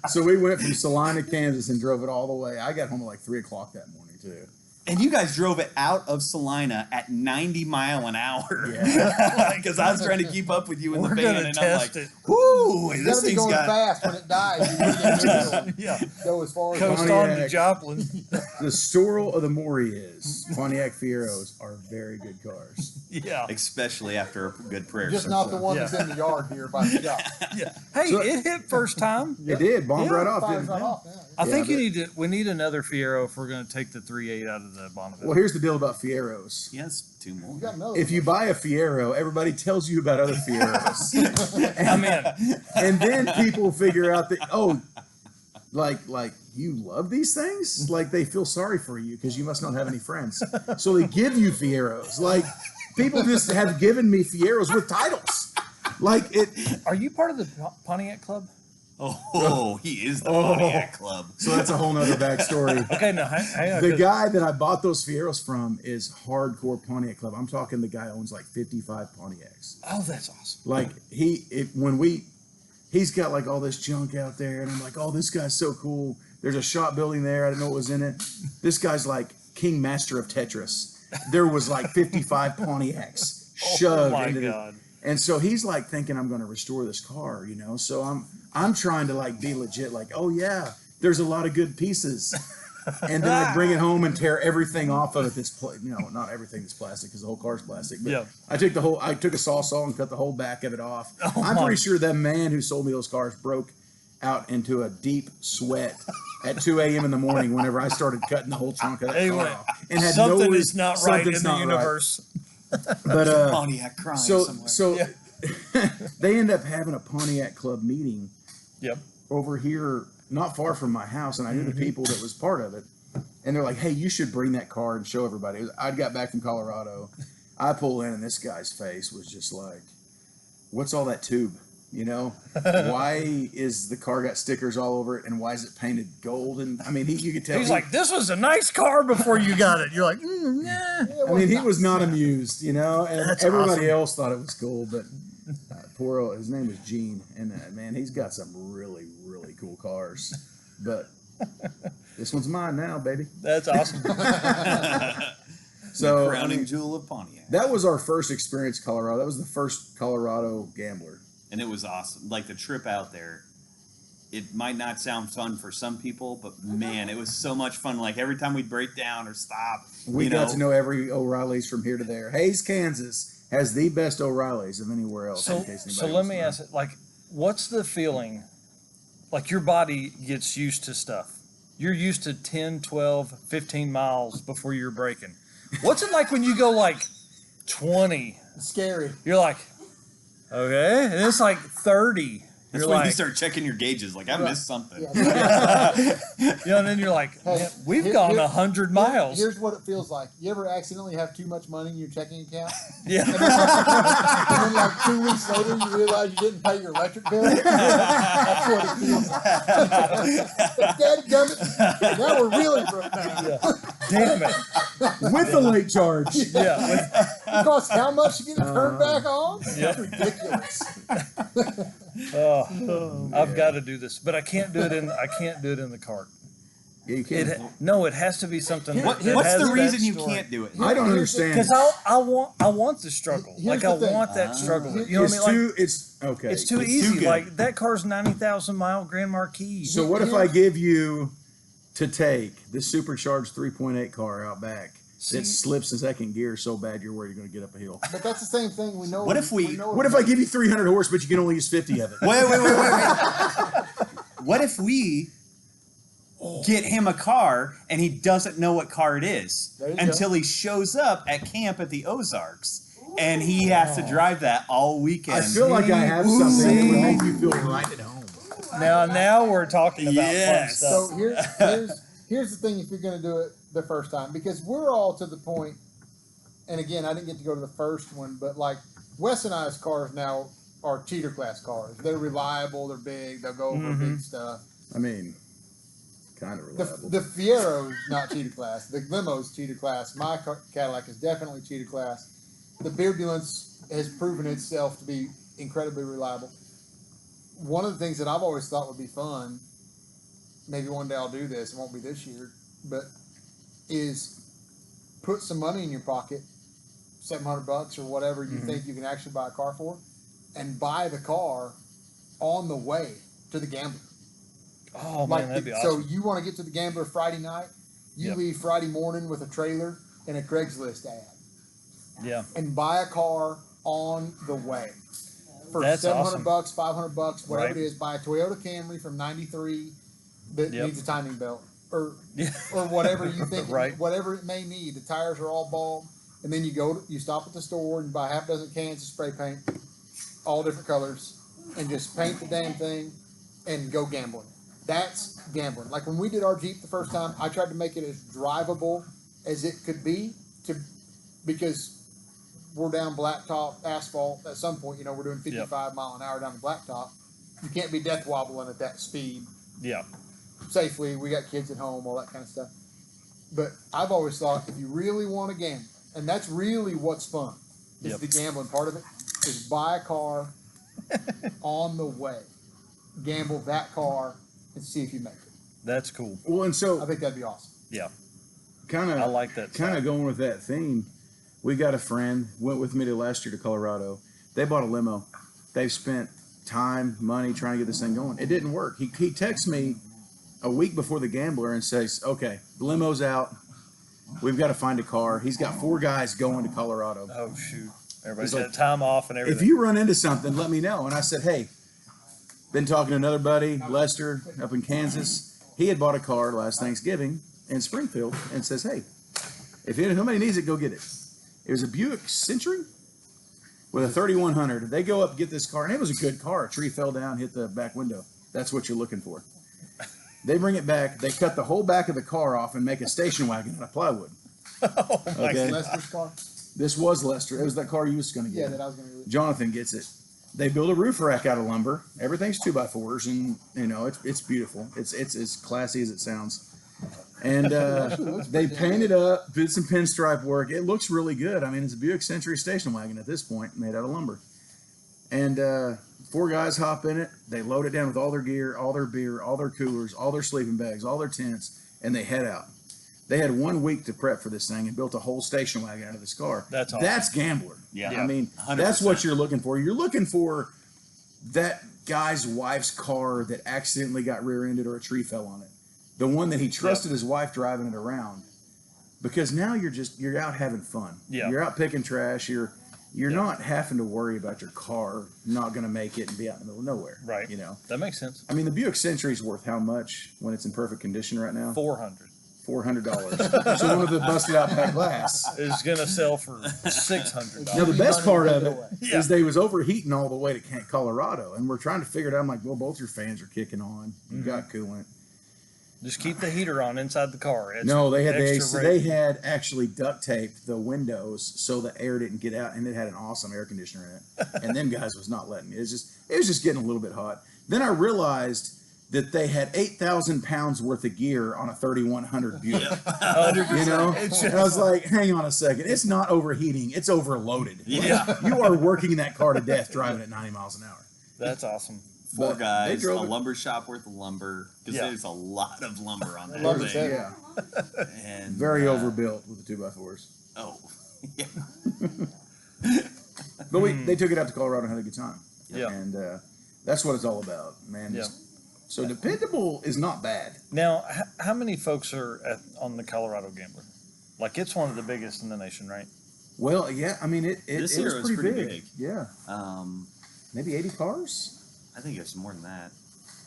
So we went from Salina, Kansas, and drove it all the way. I got home at like 3 o'clock that morning too. And you guys drove it out of Salina at 90 mile an hour. Yeah. Because I was trying to keep up with you in We're the van, gonna and I'm test like, it. whoo, You this gotta be thing's going got. fast when it dies. You really Yeah. go as far as Coast Pontiac. on to Joplin. The Sorrel of the Maury is Pontiac Fieros are very good cars. Yeah. Especially after a good prayer. just not the one that's in the yard here by the shop. Yeah. Hey, So- it hit first time. It did bombed Yeah, right off. Fires Didn't right it? off now. I think but- we need another Fiero if we're going to take the 3.8 out of the Bonneville. Well, here's the deal about Fieros. Yes, two more. You got another If you buy a Fiero, everybody tells you about other Fieros, I'm in. and then people figure out that like you love these things. Like they feel sorry for you because you must not have any friends, so they give you Fieros. Like people just have given me Fieros with titles. Like it. Are you part of the Pontiac Club? Oh, he is the Pontiac Club. So that's a whole nother backstory. Okay, no, hang on. The 'cause- guy that I bought those Fieros from is hardcore Pontiac Club. I'm talking the guy owns like 55 Pontiacs. Oh, that's awesome. Like he's got like all this junk out there, and I'm like, oh, this guy's so cool. There's a shop building there. I didn't know what was in it. This guy's like king master of Tetris. There was like 55 Pontiacs shoved Oh my into God. and so he's like thinking I'm going to restore this car, you know. So I'm trying to like be legit, like, oh yeah, there's a lot of good pieces. And then I bring it home and tear everything off of it. Not everything that's plastic because the whole car's plastic. But Yeah. I took a saw and cut the whole back of it off. Oh, I'm my. pretty sure that man who sold me those cars broke out into a deep sweat at 2 a.m. in the morning whenever I started cutting the whole trunk of that car Anyway, off. And had something no is not right in something's the not right. universe. But Pontiac crying so somewhere. they end up having a Pontiac Club meeting Yep. over here, not far from my house, and I knew the people that was part of it. And they're like, "Hey, you should bring that car and show everybody." I'd got back from Colorado. I pull in, and this guy's face was just like, "What's all that tube? You know, why is the car got stickers all over it, and why is it painted gold?" And I mean, you could tell He's like, this was a nice car before you got it. You're like, nah. I mean, he was not amused, you know, and That's everybody awesome. else thought it was cool, but his name was Gene, and man, he's got some really, really cool cars. But this one's mine now, baby. That's awesome. So the I crowning mean, jewel of Pontiac. that was our first experience in Colorado. That was the first Colorado gambler. And it was awesome. Like the trip out there, it might not sound fun for some people, but man, it was so much fun. Like every time we'd break down or stop, We got to know every O'Reilly's from here to there. Hayes, Kansas has the best O'Reilly's of anywhere else. So, in case anybody so let wants me to know. ask it, like, what's the feeling? Like your body gets used to stuff. You're used to 10, 12, 15 miles before you're braking. What's it like when you go like 20? It's scary. You're like, okay. And it's like 30. That's You're when like, you start checking your gauges. Like I missed something. Yeah. you know, and then you're like, Hey, man, we've here- gone here- 100 miles. Here's what it feels like. You ever accidentally have too much money in your checking account? Yeah. And then like 2 weeks later you realize you didn't pay your electric bill? That's what it feels like. Daddy gummit, now we're really broke down. Yeah. Damn it. With the late charge. Yeah. Because how much you get it turned back on? Yep. It's ridiculous. Oh, I've got to do this, but I can't do it in the cart. Yeah, you can't. It has to be something. What's has the that reason you story. can't do it? I don't Here's the- understand. Because I want the struggle. Here's Like the I thing. want that struggle. You know it's what I mean? Like, it's okay. it's too It's easy. too good. Like that car's 90,000 mile Grand Marquis. So what if I give you to take the supercharged 3.8 car out back See? that slips in second gear so bad you're worried you're going to get up a hill? But that's the same thing we know. What if we- know What if I give you 300 horse but you can only use 50 of it? Wait. What if we get him a car and he doesn't know what car it is There you until he shows up at camp at the Ozarks and he has to drive that all weekend? I feel like I have something that would make you feel right at home. Now we're talking about fun Yes. stuff. So here's the thing if you're going to do it the first time, because we're all to the point, and again, I didn't get to go to the first one, but like Wes and I's cars now are cheater class cars. They're reliable. They're big. They'll go over big stuff. I mean, kind of The, reliable. the Fiero's not cheater class. The limo's cheater class. My Cadillac is definitely cheater class. The Beardulance has proven itself to be incredibly reliable. One of the things that I've always thought would be fun, maybe one day I'll do this, it won't be this year, but is put some money in your pocket, $700 or whatever you think you can actually buy a car for, and buy the car on the way to the Gambler. Oh man, that'd be So awesome. you want to get to the Gambler Friday night, you Yep. leave Friday morning with a trailer and a Craigslist ad, Yeah, and buy a car on the way for That's $700, awesome. $500, whatever Right. it is. Buy a Toyota Camry from '93 that Yep. needs a timing belt, or yeah, or whatever you think, Right. whatever it may need. The tires are all bald, and then you stop at the store and buy half a dozen cans of spray paint, all different colors, and just paint the damn thing and go gambling. That's gambling. Like when we did our Jeep the first time, I tried to make it as drivable as it could be, because we're down blacktop asphalt at some point. We're doing 55 mile an hour down the blacktop. You can't be death wobbling at that speed yeah. safely. We got kids at home, all that kind of stuff. But I've always thought if you really want to gamble, and that's really what's fun, is Yep. the gambling part of it, is buy a car on the way, gamble that car, and see if you make it. That's cool. Well, and I so think that'd be awesome. Yeah, kind I of like that. kind of side. going with that theme. We got a friend went with me to last year to Colorado. They bought a limo. They've spent time, money trying to get this thing going. It didn't work. He texts me a week before the Gambler and says, "Okay, the limo's out. We've got to find a car." He's got 4 guys going to Colorado. Oh shoot! Everybody's He's like, got time off and everything. If you run into something, let me know. And I said, "Hey, been talking to another buddy, Lester, up in Kansas. He had bought a car last Thanksgiving in Springfield and says, hey, if somebody needs it, go get it." It was a Buick Century with a 3100. They go up, get this car, and it was a good car. A tree fell down, hit the back window. That's what you're looking for. They bring it back. They cut the whole back of the car off and make a station wagon out of plywood. Oh my Okay. Lester's car? This was Lester. It was that car you was going to Yeah, get. that I was going to do. Jonathan gets it. They build a roof rack out of lumber. Everything's 2x4s, and it's beautiful. It's as classy as it sounds. And they painted up, did some pinstripe work. It looks really good. I mean, it's a Buick Century station wagon at this point, made out of lumber. And 4 guys hop in it. They load it down with all their gear, all their beer, all their coolers, all their sleeping bags, all their tents, and they head out. They had 1 week to prep for this thing and built a whole station wagon out of this car. That's awesome. That's gambler. Yeah. I mean, 100%. that's what you're looking for. You're looking for that guy's wife's car that accidentally got rear-ended or a tree fell on it. The one that he trusted his wife driving it around. Because now you're out having fun. Yeah. You're out picking trash. You're not having to worry about your car not going to make it and be out in the middle of nowhere. Right. That makes sense. I mean, the Buick Century's worth how much when it's in perfect condition right now? 400 $400. So one of the busted out back glass. is gonna sell for $600. Now the best part of it Yeah. is they was overheating all the way to Colorado, and we're trying to figure it out. I'm like, well, both your fans are kicking on. You've got coolant. Just keep the heater on inside the car. It's No, they had the extra AC. They rated. had actually duct taped the windows so the air didn't get out, and it had an awesome air conditioner in it. And them guys was not letting me. It was just getting a little bit hot. Then I realized that they had 8,000 pounds worth of gear on a 3100 Buick. 100%. You know, It's and I was like, hang on a second. It's not overheating. It's overloaded. Yeah. You are working that car to death driving at 90 miles an hour. That's awesome. 4 But they guys, a drove it. lumber shop worth of lumber, because Yeah. there's a lot of lumber on that Lumber's thing. heavy. Yeah. And, Very overbuilt with the 2x4s. Oh, yeah. But they took it out to Colorado and had a good time. Yeah. And that's what it's all about, man. Yeah. So dependable is not bad. Now, how many folks are on the Colorado Gambler? Like, it's one of the biggest in the nation, right? Well, yeah, I mean, it This was year it was pretty pretty big. big. Yeah. Maybe 80 cars? I think it's more than that.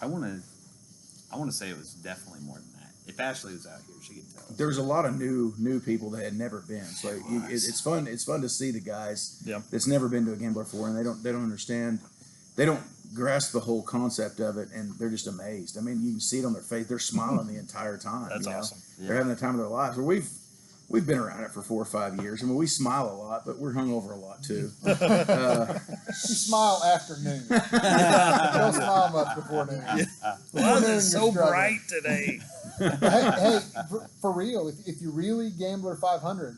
I want to say it was definitely more than that. If Ashley was out here, she could tell us. There was a lot of new people that had never been. So it's fun. It's fun to see the guys Yeah. that's never been to a gambler before, and they don't understand. They don't grasp the whole concept of it, and they're just amazed. I mean, you can see it on their face. They're smiling the entire time. That's you know? awesome. They're having the time of their lives. We've we've been around it for 4 or 5 years. I mean, we smile a lot, but we're hungover a lot too. You smile after noon. Don't smile much before noon. Why is noon, it you're so struggling. bright today? Hey, for real, if you really Gambler 500,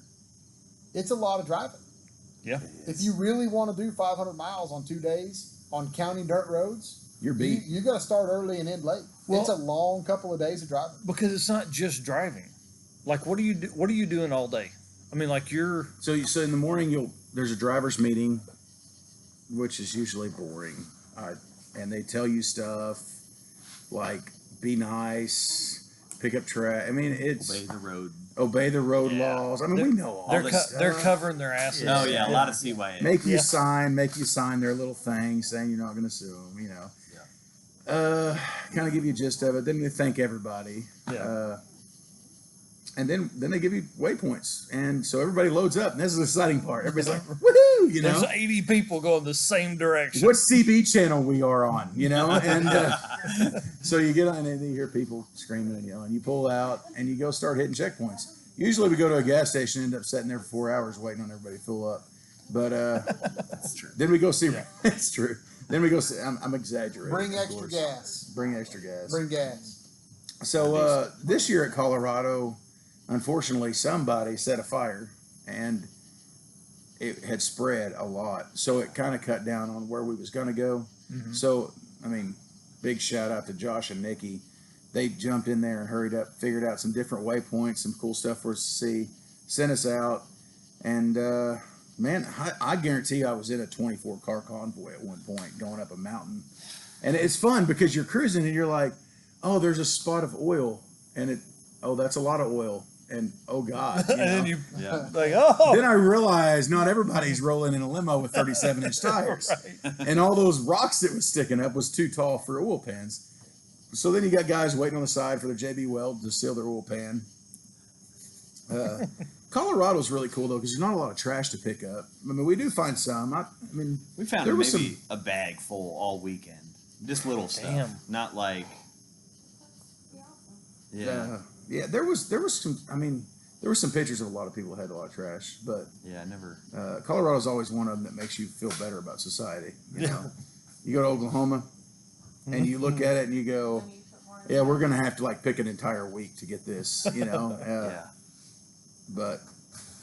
it's a lot of driving. Yeah. If you really want to do 500 miles on 2 days on county dirt roads, You're beat. you got to start early and end late. Well- It's a long couple of days of driving. Because it's not just driving. Like, what are you doing all day? I mean, like So in the morning there's a driver's meeting, which is usually boring, and they tell you stuff like be nice, pick up trash. I mean, it's Obey the road. Yeah. laws. I mean, we know all they're this stuff. they're covering their asses. Oh yeah, a lot of CYA. Make you Yeah. sign their little thing saying you're not going to sue them. You know, kind of give you a gist of it. Then they thank everybody. Yeah. And then they give you waypoints, and so everybody loads up, and this is the exciting part. Everybody's like, "Woohoo!" You know, There's 80 people going the same direction. what CB channel we are on, you know, and so you get on and you hear people screaming and yelling. You pull out and you go start hitting checkpoints. Usually we go to a gas station and end up sitting there for 4 hours waiting on everybody to fill up. But That's true. then we go see. It's true. Then we go see. I'm exaggerating. Bring of extra course. gas. Bring extra gas. Bring gas. So this year at Colorado, unfortunately, somebody set a fire and it had spread a lot. So it kind of cut down on where we was going to go. Mhm. So, I mean, big shout out to Josh and Nikki. They jumped in there and hurried up, figured out some different waypoints, some cool stuff for us to see, sent us out. And, man, I guarantee I was in a 24 car convoy at one point going up a mountain. And it's fun because you're cruising and you're like, oh, there's a spot of oil. And that's a lot of oil. And oh God. You And then know? you Yeah. like, oh, Then I realized not everybody's rolling in a limo with 37-inch tires. right. And all those rocks that was sticking up was too tall for oil pans. So then you got guys waiting on the side for their JB Weld to seal their oil pan. Colorado's really cool though because there's not a lot of trash to pick up. I mean, we do find some. I mean, We found there was maybe a bag full all weekend. Just little stuff. Damn. Not like. Yeah. yeah, there was some. I mean, there were some pictures of a lot of people that had a lot of trash, but Yeah, I never. Colorado's always one of them that makes you feel better about society. You know, you go to Oklahoma and you look at it and you go, Then you put more in yeah, the we're gonna have to like pick an entire week to get this. You know, Yeah. but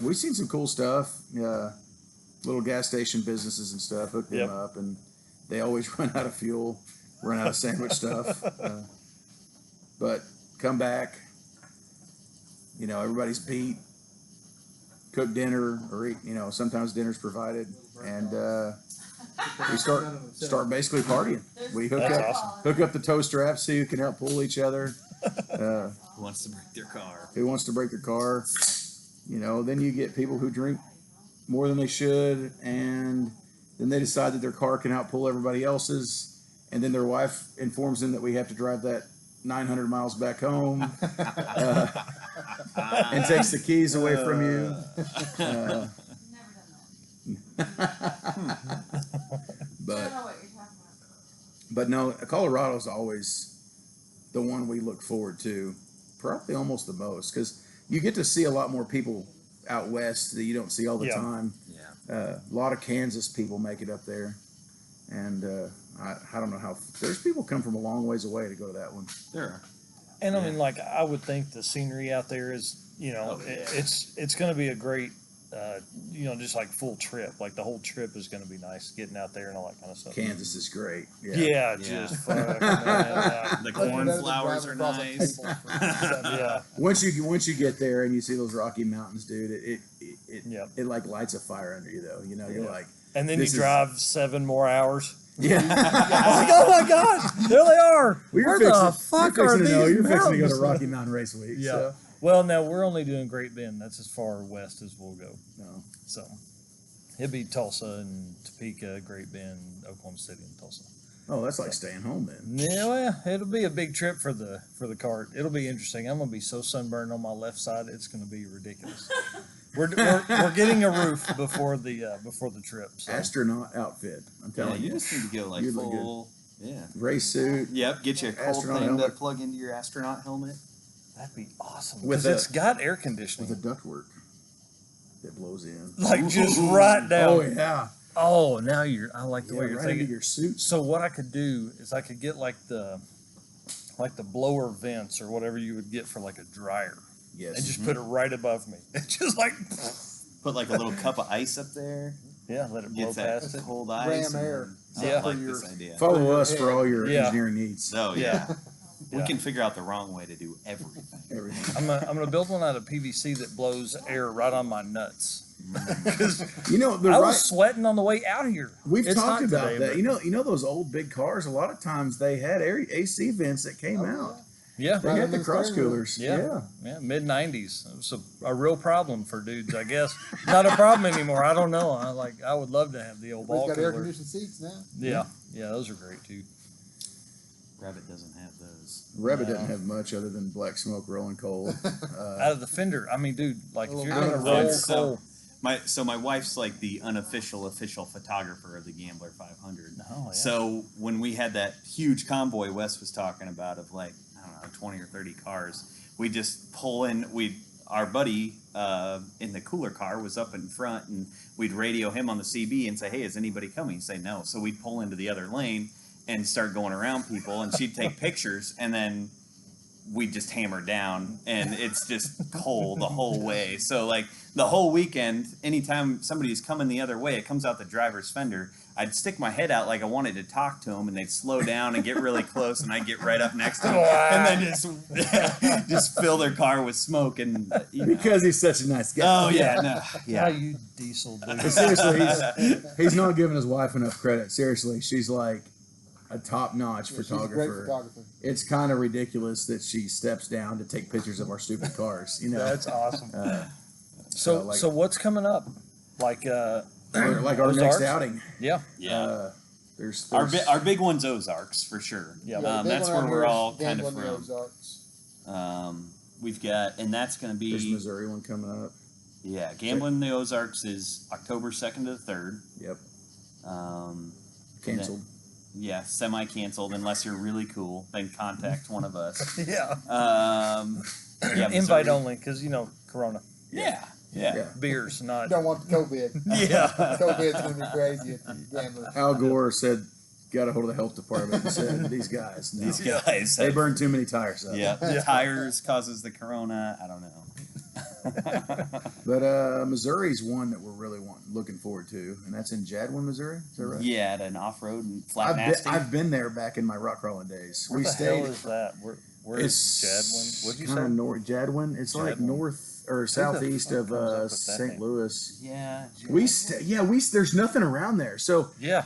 we've seen some cool stuff. Little gas station businesses and stuff hook them Yep. up, and they always run out of fuel, run out of sandwich stuff. But come back, you know, everybody's beat. Cook dinner or eat, you know, sometimes dinner's provided, and we start basically partying. We hook That's up awesome. hook up the tow straps so you can help pull each other. Who wants to break their car? Who wants to break their car? You know, then you get people who drink more than they should, and then they decide that their car can outpull everybody else's, and then their wife informs them that we have to drive that 900 miles back home, and takes the keys away from you. Never done that. I But don't know what you're talking about. but no, Colorado's always the one we look forward to, probably almost the most, because you get to see a lot more people out west that you don't see all the Yeah. time. Yeah. A lot of Kansas people make it up there, and I don't know how. There's people come from a long ways away to go to that one. There are. And I mean, like, I would think the scenery out there is, you know, Oh, yeah. it's going to be a great, you know, just like full trip. Like the whole trip is going to be nice, getting out there and all that kind of stuff. Kansas is great. Yeah, Yeah. just fuck, man, The Nothing better than cornflowers are driving across a nice. table. yeah, Once you get there and you see those Rocky Mountains, dude, it Yep. it like lights a fire under you though. You know, you're Yeah. like, and then you This is- drive 7 more hours. yeah. Like, oh my god, there they are. Well, Where the fuck are these You're fixing to go to mountains? Rocky Mountain Race Week. Yeah. So. Well, now we're only doing Great Bend. That's as far west as we'll go. No. So it'd be Tulsa and Topeka, Great Bend, Oklahoma City, and Tulsa. Oh, that's like staying home then. Yeah, well, it'll be a big trip for the cart. It'll be interesting. I'm gonna be so sunburned on my left side. It's gonna be ridiculous. We're getting a roof before the trip. So. Astronaut outfit. I'm Yeah, telling you you. just need to go like You look good. full. Yeah. Race suit. Yep. Get you a cold Astronaut thing to helmet. plug into your astronaut helmet. That'd be awesome. With Because a- it's got air With conditioning. a ductwork. that blows in. Like just right down. Oh yeah. Oh, now I like the Yeah, way you're right thinking. into your suit. So what I could do is I could get like the blower vents or whatever you would get for like a dryer, Yes. and just put it right above me. It's just like, Put like a little cup of ice up there. yeah, let it blow Gets that past it. cold ice. Ram air. and- Yeah. I like For this your- idea. Follow us Yeah. for all your Yeah. engineering needs. Oh yeah. We Yeah. can figure out the wrong way to do everything. Everything. I'm gonna build one out of PVC that blows air right on my nuts. Because You know, the I right. was sweating on the way out here. We've It's talked hot about today, that. but- You know those old big cars. A lot of times they had AC vents that came out. Yeah, They Right had on the the cross steering wheel. coolers. yeah, mid '90s. It was a real problem for dudes, I guess. Not a problem anymore. I don't know. I would love to have the old We've ball got air cooler. conditioned seats now. Yeah, those are great too. Rabbit doesn't have those. Rabbit No. doesn't have much other than black smoke rolling coal. Out of the fender, I mean, dude, like if you're Out of gonna the roll fender. coal, My wife's like the unofficial official photographer of the Gambler 500. Oh, yeah. So when we had that huge convoy Wes was talking about of like I don't know 20 or 30 cars, we just pull in. Our buddy in the cooler car was up in front, and we'd radio him on the CB and say, "Hey, is anybody coming?" He'd say no. So we'd pull into the other lane and start going around people, and she'd take pictures, and then we just hammer down, and it's just cold the whole way. So like the whole weekend, anytime somebody's coming the other way, it comes out the driver's fender. I'd stick my head out like I wanted to talk to them, and they'd slow down and get really close, and I'd get right up next to them, and then just fill their car with smoke. And Because he's such a nice guy. oh yeah, no, yeah, yeah, you diesel But dude. seriously, he's not giving his wife enough credit. Seriously, she's like a top-notch Yeah, she's a great photographer. photographer. It's kind of ridiculous that she steps down to take pictures of our stupid cars. You know, That's awesome. so, So like- so what's coming up? Like or like our Ozarks? next outing. yeah, yeah. There's Our big one's Ozarks for sure. Yeah. the big That's one where out we're here is all kind of Gambling the from. Ozarks. We've got, and that's going to there's be Missouri one coming up. yeah, Gambling in the Ozarks is October 2nd to the 3rd. Yep, Um, canceled. yeah, semi-canceled unless you're really cool. Then contact one of us. yeah. Yeah, Invite Missouri. only because Corona Yeah, yeah. Yeah. beers, not Don't want the COVID. yeah. COVID's gonna be crazy at the Gambler. Al Gore said, got a hold of the health department and said, these guys, no. These guys. They burn too many tires up. Yeah, the tires causes the corona. I don't know. But Missouri's one that we're really looking forward to, and that's in Jadwin, Missouri. Is that right? Yeah, at an off-road and flat nasty. I've been there back in my rock crawling days. Where we the stayed. hell is that? Where is Jadwin? What'd you kinda say? North Jadwin. It's like Jadwin. north or southeast fuck of comes up with that St. name? Louis. yeah. There's nothing around there. So Yeah.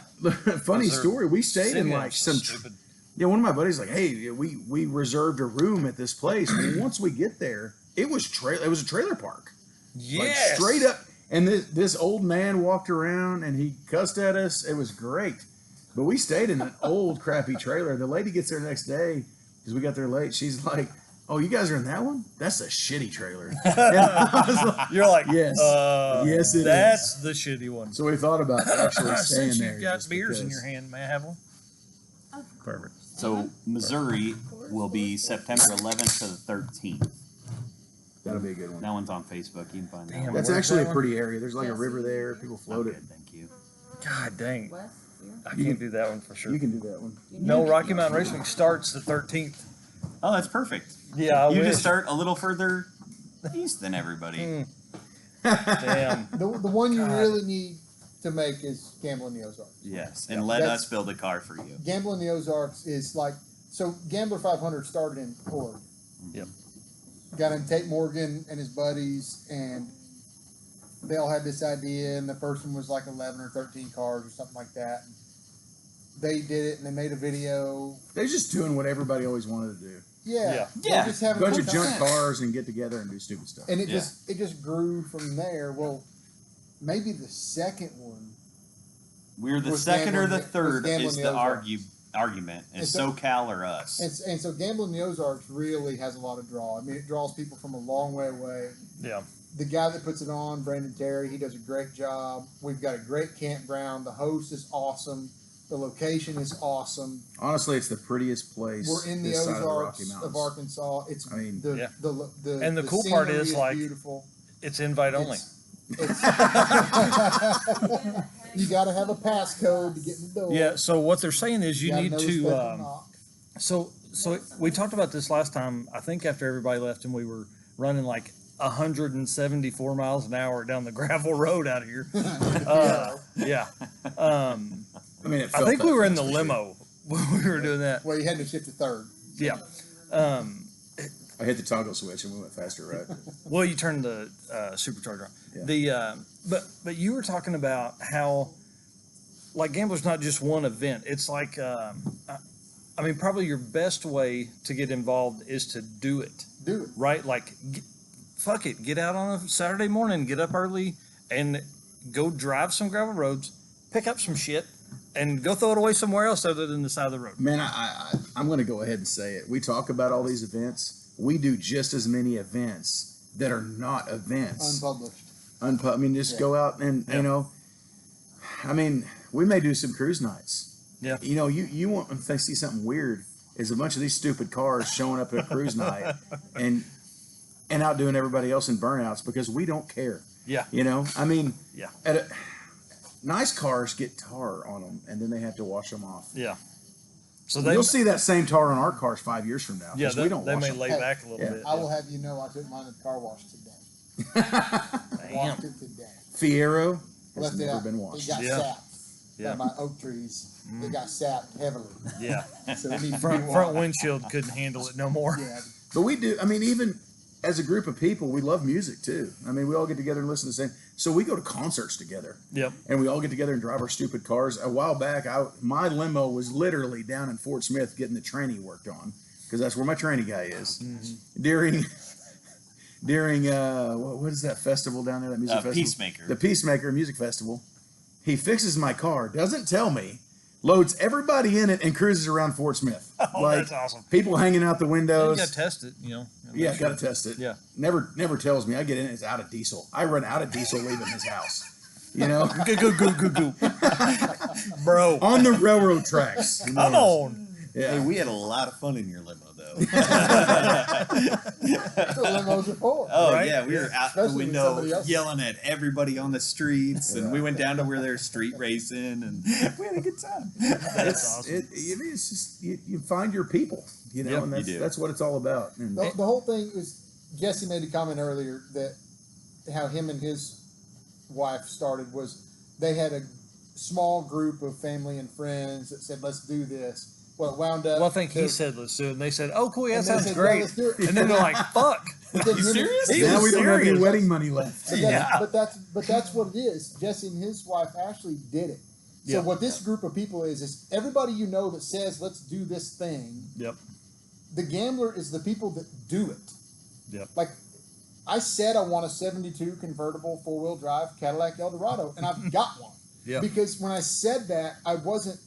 funny Is there story. We stayed in Singing like some. stupid. One of my buddies like, hey, we reserved a room at this place. And once we get there, it was it was a trailer park. Like Yes. straight up. And this old man walked around and he cussed at us. It was great. But we stayed in an old crappy trailer. The lady gets there the next day because we got there late. She's like, oh, you guys are in that one? That's a shitty trailer. And I was like, You're like, Yes. Yes, it that's the shitty one. so we thought about actually staying Since there. you've got just beers in because. your hand, may I have one? Perfect. So Missouri will be September 11th to the 13th. That'll be a good one. That one's on Facebook. You can find Damn. that. That's Where's actually that a one? pretty area. There's like a Yes. river there. People float it. Good, thank you. God dang. Wes, here? I can't do that one for sure. You can do that one. No, Rocky Mountain Racing starts the 13th. Oh, that's perfect. Yeah, I You wish. just start a little further east than everybody. Mm. Damn. The one you really need to make is Gambling the Ozarks. Yes, and let That's- us build a car for you. Gambling the Ozarks is like, so Gambler 500 started in Oregon. Yep. Got in Tate Morgan and his buddies, and they all had this idea, and the first one was like 11 or 13 cars or something like that. They did it, and they made a video. They're just doing what everybody always wanted to do. Yeah. Yeah. They're Yeah. just A having bunch a of good junk time. cars and get together and do stupid stuff. And it Yeah. just grew from there. Well, maybe the second one. We're the Was second or the Gambling- was third Gambling is the the Ozarks. argument. Is And so- SoCal or us? And so Gambling the Ozarks really has a lot of draw. I mean, it draws people from a long way away. Yeah. The guy that puts it on, Brandon Terry, he does a great job. We've got a great campground. The host is awesome. The location is awesome. Honestly, it's the prettiest place. We're in the this side of the Ozarks Rocky of Mountains. Arkansas. It's I mean, the Yeah. the And the cool part scenery is, like, beautiful. It's invite only. It's- You got to have a passcode to get in the door. Yeah. So what they're saying is you gotta need know the special to. knock. So we talked about this last time. I think after everybody left and we were running like 174 miles an hour down the gravel road out here. Yeah. I mean, it I felt think that we were in the fast for sure. limo when we were doing that. Well, you had to shift to third. Yeah. I hit the toggle switch and we went faster, right? Well, you turned the supercharger on. Yeah. But you were talking about how like Gambler's not just one event. It's like I mean probably your best way to get involved is to do it. Do it. Right? Like fuck it, get out on a Saturday morning, get up early and go drive some gravel roads, pick up some shit and go throw it away somewhere else other than the side of the road. Man, I'm going to go ahead and say it. We talk about all these events. We do just as many events that are not events. Unpublished. I mean, just go out and, you know, I mean, we may do some cruise nights. Yeah. You know, you want to see something weird is a bunch of these stupid cars showing up at a cruise night and outdoing everybody else in burnouts because we don't care. Yeah. You know, I mean, Yeah. Nice cars get tar on them and then they have to wash them off. Yeah. So You'll see that same tar on our cars 5 years from now. Yeah, we don't they wash may them. lay back a little Yeah. bit. I will have you know I took mine to the car wash today. Damn. Washed it today. Fiero has Left it never out. been It washed. got Yeah. sapped. Yeah. By my oak trees. It got sapped heavily. Yeah. So it needs to Front be front washed. windshield couldn't handle it no more. Yeah. But we do. I mean, even as a group of people, we love music too. I mean, we all get together and listen to the same. So we go to concerts together, Yep. and we all get together and drive our stupid cars. A while back, my limo was literally down in Fort Smith getting the tranny worked on because that's where my tranny guy is. During what is that festival down there? That music festival. Peacemaker. The Peacemaker Music Festival. He fixes my car, doesn't tell me, loads everybody in it, and cruises around Fort Smith. Oh, that's awesome. People hanging out the You windows. gotta test it, you know. Yeah, got to test it. Yeah. Never tells me. I get in, it's out of diesel. I run out of diesel leaving his house. You know, Go. Bro. on the railroad tracks. You know? Come on. Yeah. Hey, we had a lot of fun in your limo, though. That's what limos are for. Oh Right? yeah, we were out the Especially when window somebody else- yelling at everybody on the streets, and we went down to where they're street racing, and we had a good time. That's awesome. It's just you find your people. You know, Yep, and you do. that's what it's all about. And The whole thing is, Jesse made a comment earlier that how him and his wife started was they had a small group of family and friends that said, let's do this. Well, it wound up. Well, I think he to- said let's do it, and they said, "Oh, cool, yeah, and that they sounds said, great." "Yeah, let's do it." And then they're like, "Fuck." But then him and- serious? He now was we don't have any serious. wedding money left. But, Yeah. but that's what it is. Jesse and his wife Ashley did it. So Yeah. what this group of people is everybody you know that says let's do this thing. Yep. The Gambler is the people that do it. Yep. Like I said, I want a '72 convertible 4-wheel drive Cadillac Eldorado, and I've got one. Yeah. Because when I said that, I wasn't.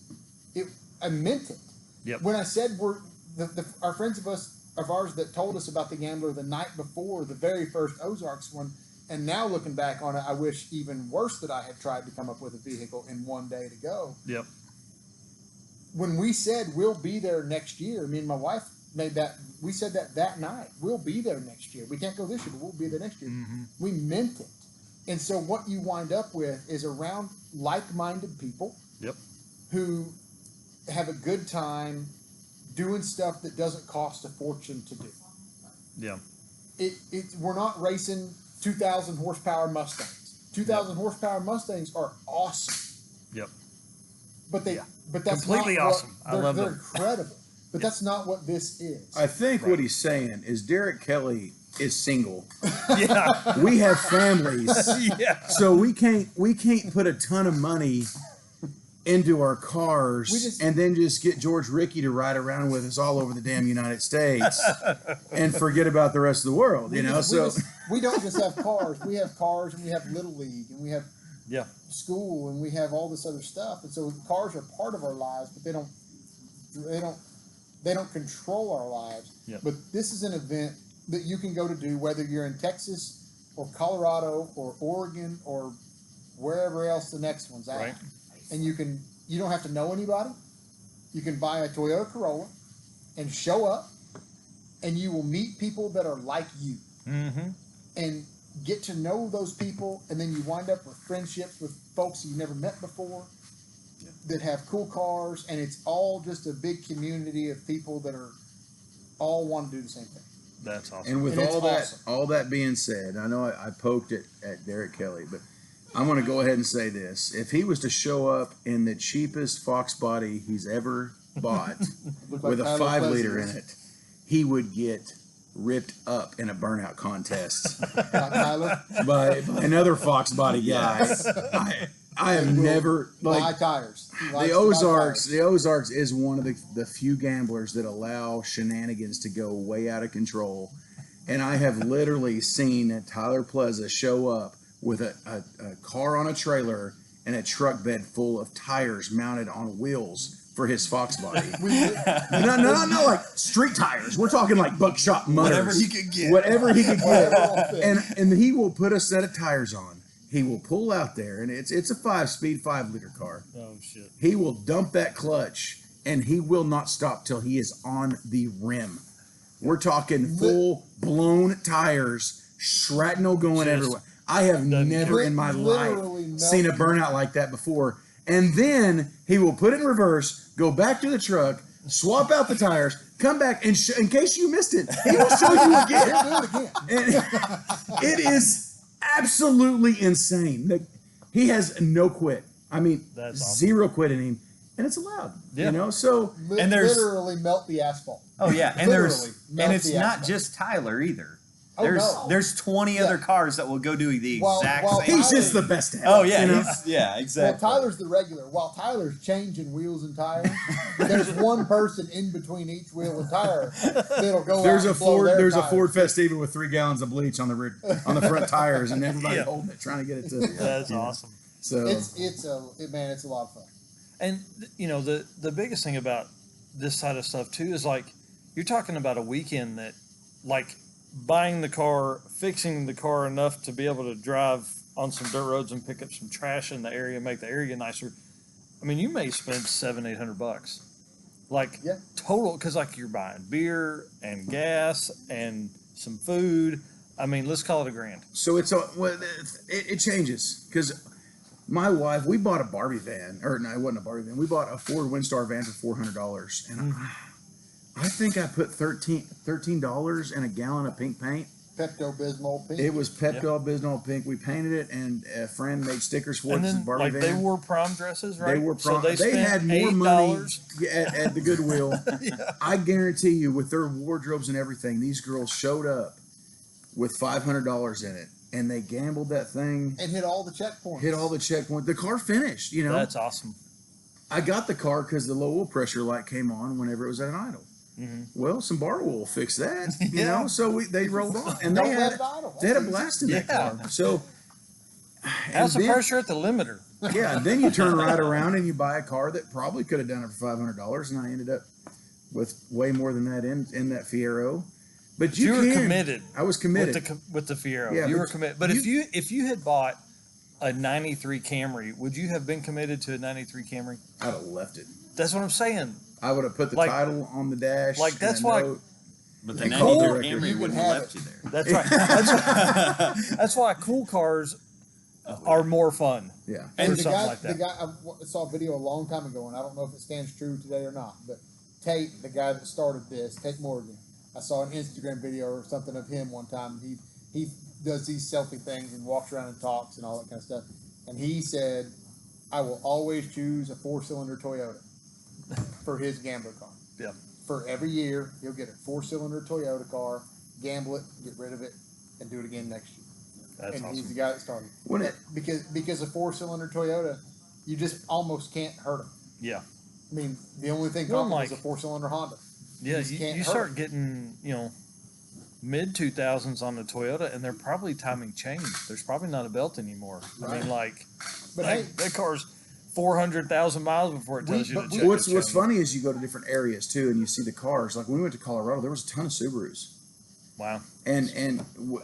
I meant it. Yep. When I said our friends of ours that told us about the Gambler the night before the very first Ozarks one, and now looking back on it, I wish even worse that I had tried to come up with a vehicle in one day to go. Yep. When we said we'll be there next year, me and my wife made that. We said that night. We'll be there next year. We can't go this year, but we'll be there next year. Mm-hmm. We meant it. And so what you wind up with is around like-minded people Yep. who have a good time doing stuff that doesn't cost a fortune to do. Yeah. We're not racing 2,000 horsepower Mustangs. 2,000 horsepower Mustangs are awesome, Yep. but Yeah. that's Completely not what- awesome. I love they're them. incredible. But that's not what this is. I think what he's saying is Derek Kelly is single. Yeah. We have families, Yeah. so we can't put a ton of money into our cars We just- and then just get George Rickey to ride around with us all over the damn United States and forget about the rest of the world. You know, we don't just have cars. We have cars, and we have Little League, and we have Yeah. school, and we have all this other stuff. And so cars are part of our lives, but they don't control our lives. Yep. But this is an event that you can go to do whether you're in Texas or Colorado or Oregon or wherever else the next one's at. Right. And you don't have to know anybody. You can buy a Toyota Corolla and show up, and you will meet people that are like you. Mm-hmm. And get to know those people, and then you wind up with friendships with folks you never met before that have cool cars, and it's all just a big community of people that are all want to do the same thing. That's awesome. And with And it's all awesome. that being said, I know I poked at Derek Kelly, but I'm going to go ahead and say this: if he was to show up in the cheapest Fox body he's ever bought Look with a Tyler 5 Pleasant liter is. in it, he would get ripped up in a burnout contest Like Tyler, by another Fox body guy. I have will never buy tires. He likes the to buy Ozarks. tires. The Ozarks is one of the few gamblers that allow shenanigans to go way out of control, and I have literally seen Tyler Plaza show up with a car on a trailer and a truck bed full of tires mounted on wheels for his Fox body. No, like street tires. We're talking like buckshot mutters. Whatever he could get. Whatever he could Whatever will get. fit. And he will put a set of tires on. He will pull out there, and it's a 5-speed 5-liter car. Oh shit. He will dump that clutch, and he will not stop till he is on the rim. We're talking full blown tires, shrapnel going Just everywhere. I have never in my life literally melt seen a burnout like that before. And then he will put it in reverse, go back to the truck, swap out the tires, come back, and in case you missed it, he will show you again. He'll do it again. And it is absolutely insane. He has no quit. I mean, That's awesome. zero quit in him, and it's allowed. Yeah. You know, so And there's- Literally melt the asphalt. Oh yeah, and Literally melt it's the not asphalt. just Tyler either. Oh, no. There's 20 Yeah. other cars that will go do the exact While same. he's Tyler- just the best at it. Oh yeah, you know? yeah, Well, exactly. Tyler's the regular. While Tyler's changing wheels and tires, there's one person in between each wheel and tire that'll go There's out a and blow Ford. their There's a tires. Ford Festiva with 3 gallons of bleach on the rear, on the front tires, and everybody Yeah. holding it, trying to get it to. That's you know. awesome. So It's a lot of fun. And you know the biggest thing about this side of stuff too is like you're talking about a weekend that like buying the car, fixing the car enough to be able to drive on some dirt roads and pick up some trash in the area, make the area nicer. I mean, you may spend $700-800, like Yeah. total, because like you're buying beer and gas and some food. I mean, let's call it $1,000. So it changes because my wife, we bought a Barbie van, or no, it wasn't a Barbie van. We bought a Ford Windstar van for $400, and I think I put $13 in a gallon of pink paint. Pepto Bismol pink. It was Pepto Bismol pink. We painted it, and a friend made stickers for it. And This is then Barbie like van. they wore prom dresses, right? They were So prom. They spent had more $8. money at the Goodwill. I guarantee you, with their wardrobes and everything, these girls showed up with $500 in it, and they gambled that thing, and hit all the checkpoints. hit all the checkpoints. The car finished. You know, That's awesome. I got the car because the low oil pressure light came on whenever it was at an idle. Well, some bar will fix that, you know. So they rolled on, and Don't they let had it idle. they had a blast in that Yeah. car. So How's the then- pressure at the limiter? Yeah, and then you turn right around and you buy a car that probably could have done it for $500, and I ended up with way more than that in that Fiero. But You were can. committed. I was committed. With the Fiero. Yeah, you but were committed. But if you had bought a 93 Camry, would you have been committed to a 93 Camry? I'd have left it. That's what I'm saying. I would have put the Like- title on the dash. like, and that's a why- note. But the And 93 cool- Camry you wouldn't can have have left you there. That's right. That's why cool cars are more fun. Yeah. And Or the something guy, like that. the guy, I saw a video a long time ago, and I don't know if it stands true today or not. But Tate, the guy that started this, Tate Morgan, I saw an Instagram video or something of him one time. He does these selfie things and walks around and talks and all that kind of stuff. And he said, "I will always choose a 4-cylinder Toyota for his gambler car. Yeah. For every year, he'll get a 4-cylinder Toyota car, gamble it, get rid of it, and do it again next year." That's and awesome. he's the guy that started. When it- Because a 4-cylinder Toyota, you just almost can't hurt him. Yeah. I mean, the only thing Well, coming like- is a 4-cylinder Honda. Yeah. just can't You hurt start it. getting, mid 2000s on the Toyota, and they're probably timing chains. There's probably not a belt anymore. I Right. mean, like, But like hey, that car's 400,000 miles before it tells you to check. What's the chain. funny is you go to different areas too, and you see the cars. Like when we went to Colorado, there was a ton of Subarus, Wow. and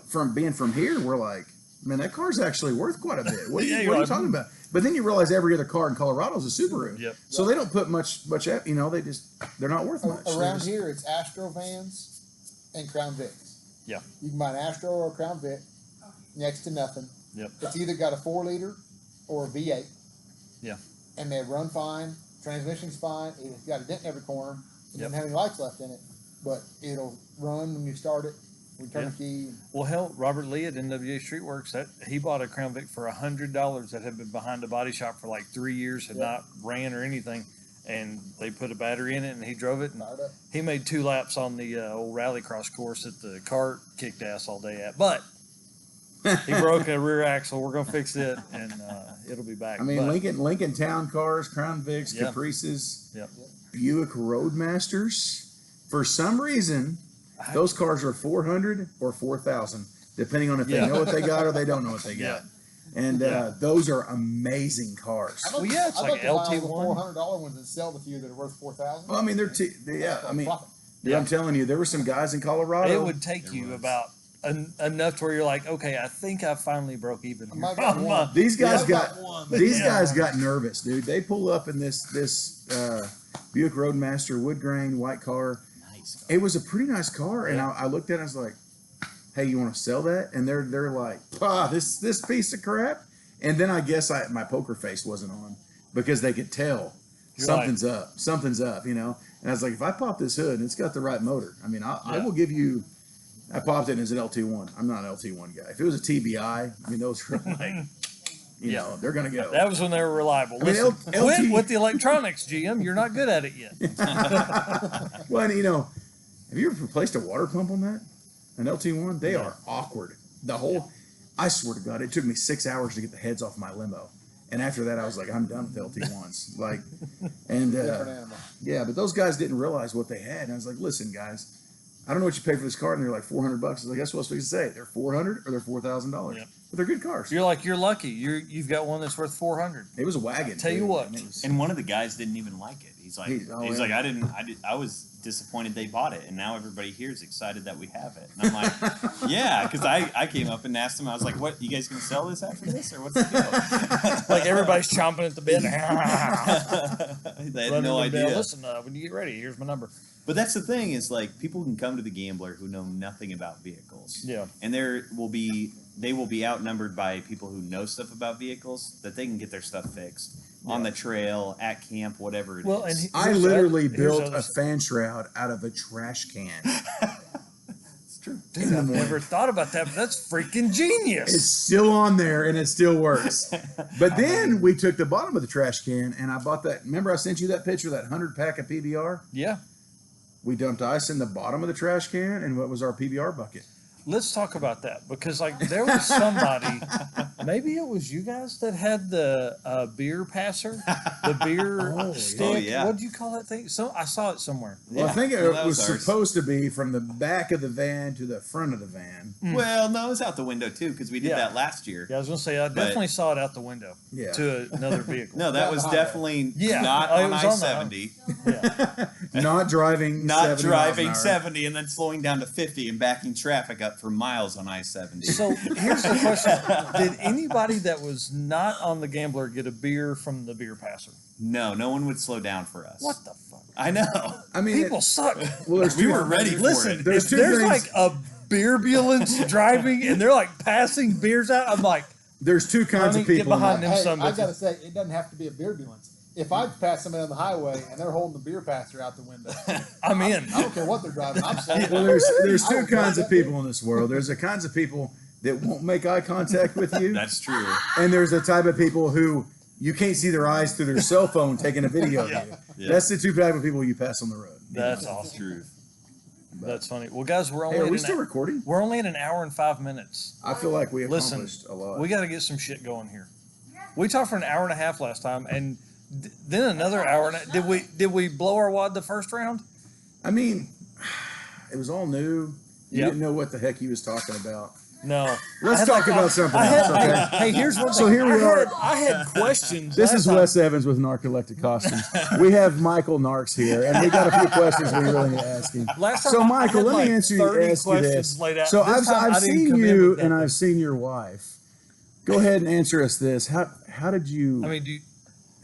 from being from here, we're like, man, that car's actually worth quite a bit. What are you, Yeah, what you're are you like, talking about? But then you realize every other car in Colorado is a Subaru. Yep. So they don't put much, they're not worth much. They're around just- here, it's Astro vans and Crown Vics. Yeah. You can buy an Astro or a Crown Vic next to nothing. Yep. It's either got a 4-liter or a V8. Yeah. And they run fine. Transmission's fine. It's got a dent in every corner. It Yep. doesn't have any lights left in it, but it'll run when you start it. We turn Yeah. the key. Well, hell, Robert Lee at NWA Streetworks, he bought a Crown Vic for $100 that had been behind the body shop for like 3 years, had Yep. not ran or anything, and they put a battery in it, and he drove it, and Fired up. he made 2 laps on the old rallycross course that the cart kicked ass all day at, but he broke a rear axle. We're gonna fix it, and it'll be back. I mean, But- Lincoln Town cars, Crown Vics, Yeah. Caprices, Yep. Buick Roadmasters. For some reason, those cars are 400 or 4,000, depending on if Yeah. they know what they got or they don't know what they Yeah. got. And Yeah. those are amazing cars. I'd like Well, to- yeah, it's I'd like like to buy all the LT1. $400 ones and sell the few that are worth 4,000. Well, I mean, I mean, Profit. dude, I'm telling you, there were some guys in Colorado. It would take you about enough to where you're like, okay, I think I finally broke even. I Here. might got one. These guys I've got one. these Yeah. guys got nervous, dude. They pull up in this Buick Roadmaster wood grain white car. Nice. It was a pretty nice car, and Yeah. I looked at it. And I was like, "Hey, you want to sell that?" And they're like, this piece of crap." And then I guess my poker face wasn't on because they could tell You're something's up, you know. And I was like, if I pop this hood and it's got the right motor, I mean, I Yeah. will give you. I popped it as an LT1. I'm not an LT1 guy. If it was a TBI, I mean, those are like, you Yeah. know, they're gonna go. That was when they were reliable. I mean, Listen, LT quit with the electronics, GM. You're not good at it yet. Well, and, you know, have you ever replaced a water pump on that? An LT1? They are awkward. The whole, I swear to God, it took me 6 hours to get the heads off my limo. And after that, I was like, I'm done with LT1s. Like, and Different animal. yeah, but those guys didn't realize what they had. And I was like, listen, guys, I don't know what you pay for this car. And they're like $400. I was like, that's what I was supposed to say. They're $400 or they're $4,000. Yep. But they're good cars. You're lucky. You've got one that's worth 400. It was a wagon. Tell you dude. what. And it was- And one of the guys didn't even like it. He's like, He- oh, he's yeah. like, I was disappointed they bought it, and now everybody here is excited that we have it. And I'm like, yeah, because I came up and asked him, I was like, what, you guys gonna sell this after this, or what's the deal? Like everybody's chomping at the bit. They had Running no the bell. idea. Listen, when you get ready, here's my number. But that's the thing is like people can come to the Gambler who know nothing about vehicles. Yeah. And they will be outnumbered by people who know stuff about vehicles that they can get their stuff fixed on the trail, at camp, whatever it is. Well, and I here's- literally here's built other a stuff. fan shroud out of a trash can. it's true. Dude, I've never thought about that, but that's freaking genius. It's still on there and it still works. But then we took the bottom of the trash can and I bought that. Remember, I sent you that picture of that 100-pack of PBR? Yeah. We dumped ice in the bottom of the trash can, and what was our PBR bucket? Let's talk about that because, like, there was somebody, maybe it was you guys that had the beer passer, the beer Oh, yeah. stick. Oh, yeah. What do you call that thing? So I saw it somewhere. Well, I think it well, that was ours. supposed to be from the back of the van to the front of the van. Well, no, it was out the window too because we did Yeah. that last year. Yeah, I was gonna say I definitely saw it out the window Yeah. to another vehicle. No, that was Behind it. definitely Yeah. not Oh, it on was on the- I-70. Yeah. Not driving. Not 70 miles an driving hour. 70 and then slowing down to 50 and backing traffic up for miles on I-70. So here's the question: did anybody that was not on the Gambler get a beer from the beer passer? No one would slow down for us. What the fuck? I know. I mean, People suck. well, there's We two- were ready for Listen, it. There's if two there's things- like a beer ambulance driving and they're like passing beers out, I'm like, There's two kinds Honey, of get people. in behind that. them. Hey, some I bitches. gotta say, it doesn't have to be a beer ambulance. If I pass somebody on the highway and they're holding the beer passer out the window, I'm in. I don't care what they're driving. I'm saying, Well, there's I two will kinds drive of that people in this world. There's the kinds of people that won't make eye contact with you, That's true. and there's the type of people who you can't see their eyes through their cell phone taking a video of you. Yeah. That's the two type of people you pass on the road. That's That's awesome. true. That's funny. Well, guys, we're only Hey, are at we an, still recording? we're only at an hour and 5 minutes. I feel like we Listen, accomplished a lot. We got to get some shit going here. We talked for an hour and a half last time, and then another hour. And did we blow our wad the first round? I mean, it was all new. You Yep. didn't know what the heck he was talking about. No. Let's I had talk like- about something I had, else, okay? hey, here's one So thing. here we are. I had questions. This last is time. Wes Evans with Narxoleptic Costumes. We have Michael Narx here, and we got a few questions we really need to ask him. Last time So, I Michael, had let like me answer 30 ask you questions this. laid out. So This time I've I didn't seen come in you with and nothing. I've seen your wife. Go ahead and answer us this. How did you? I mean,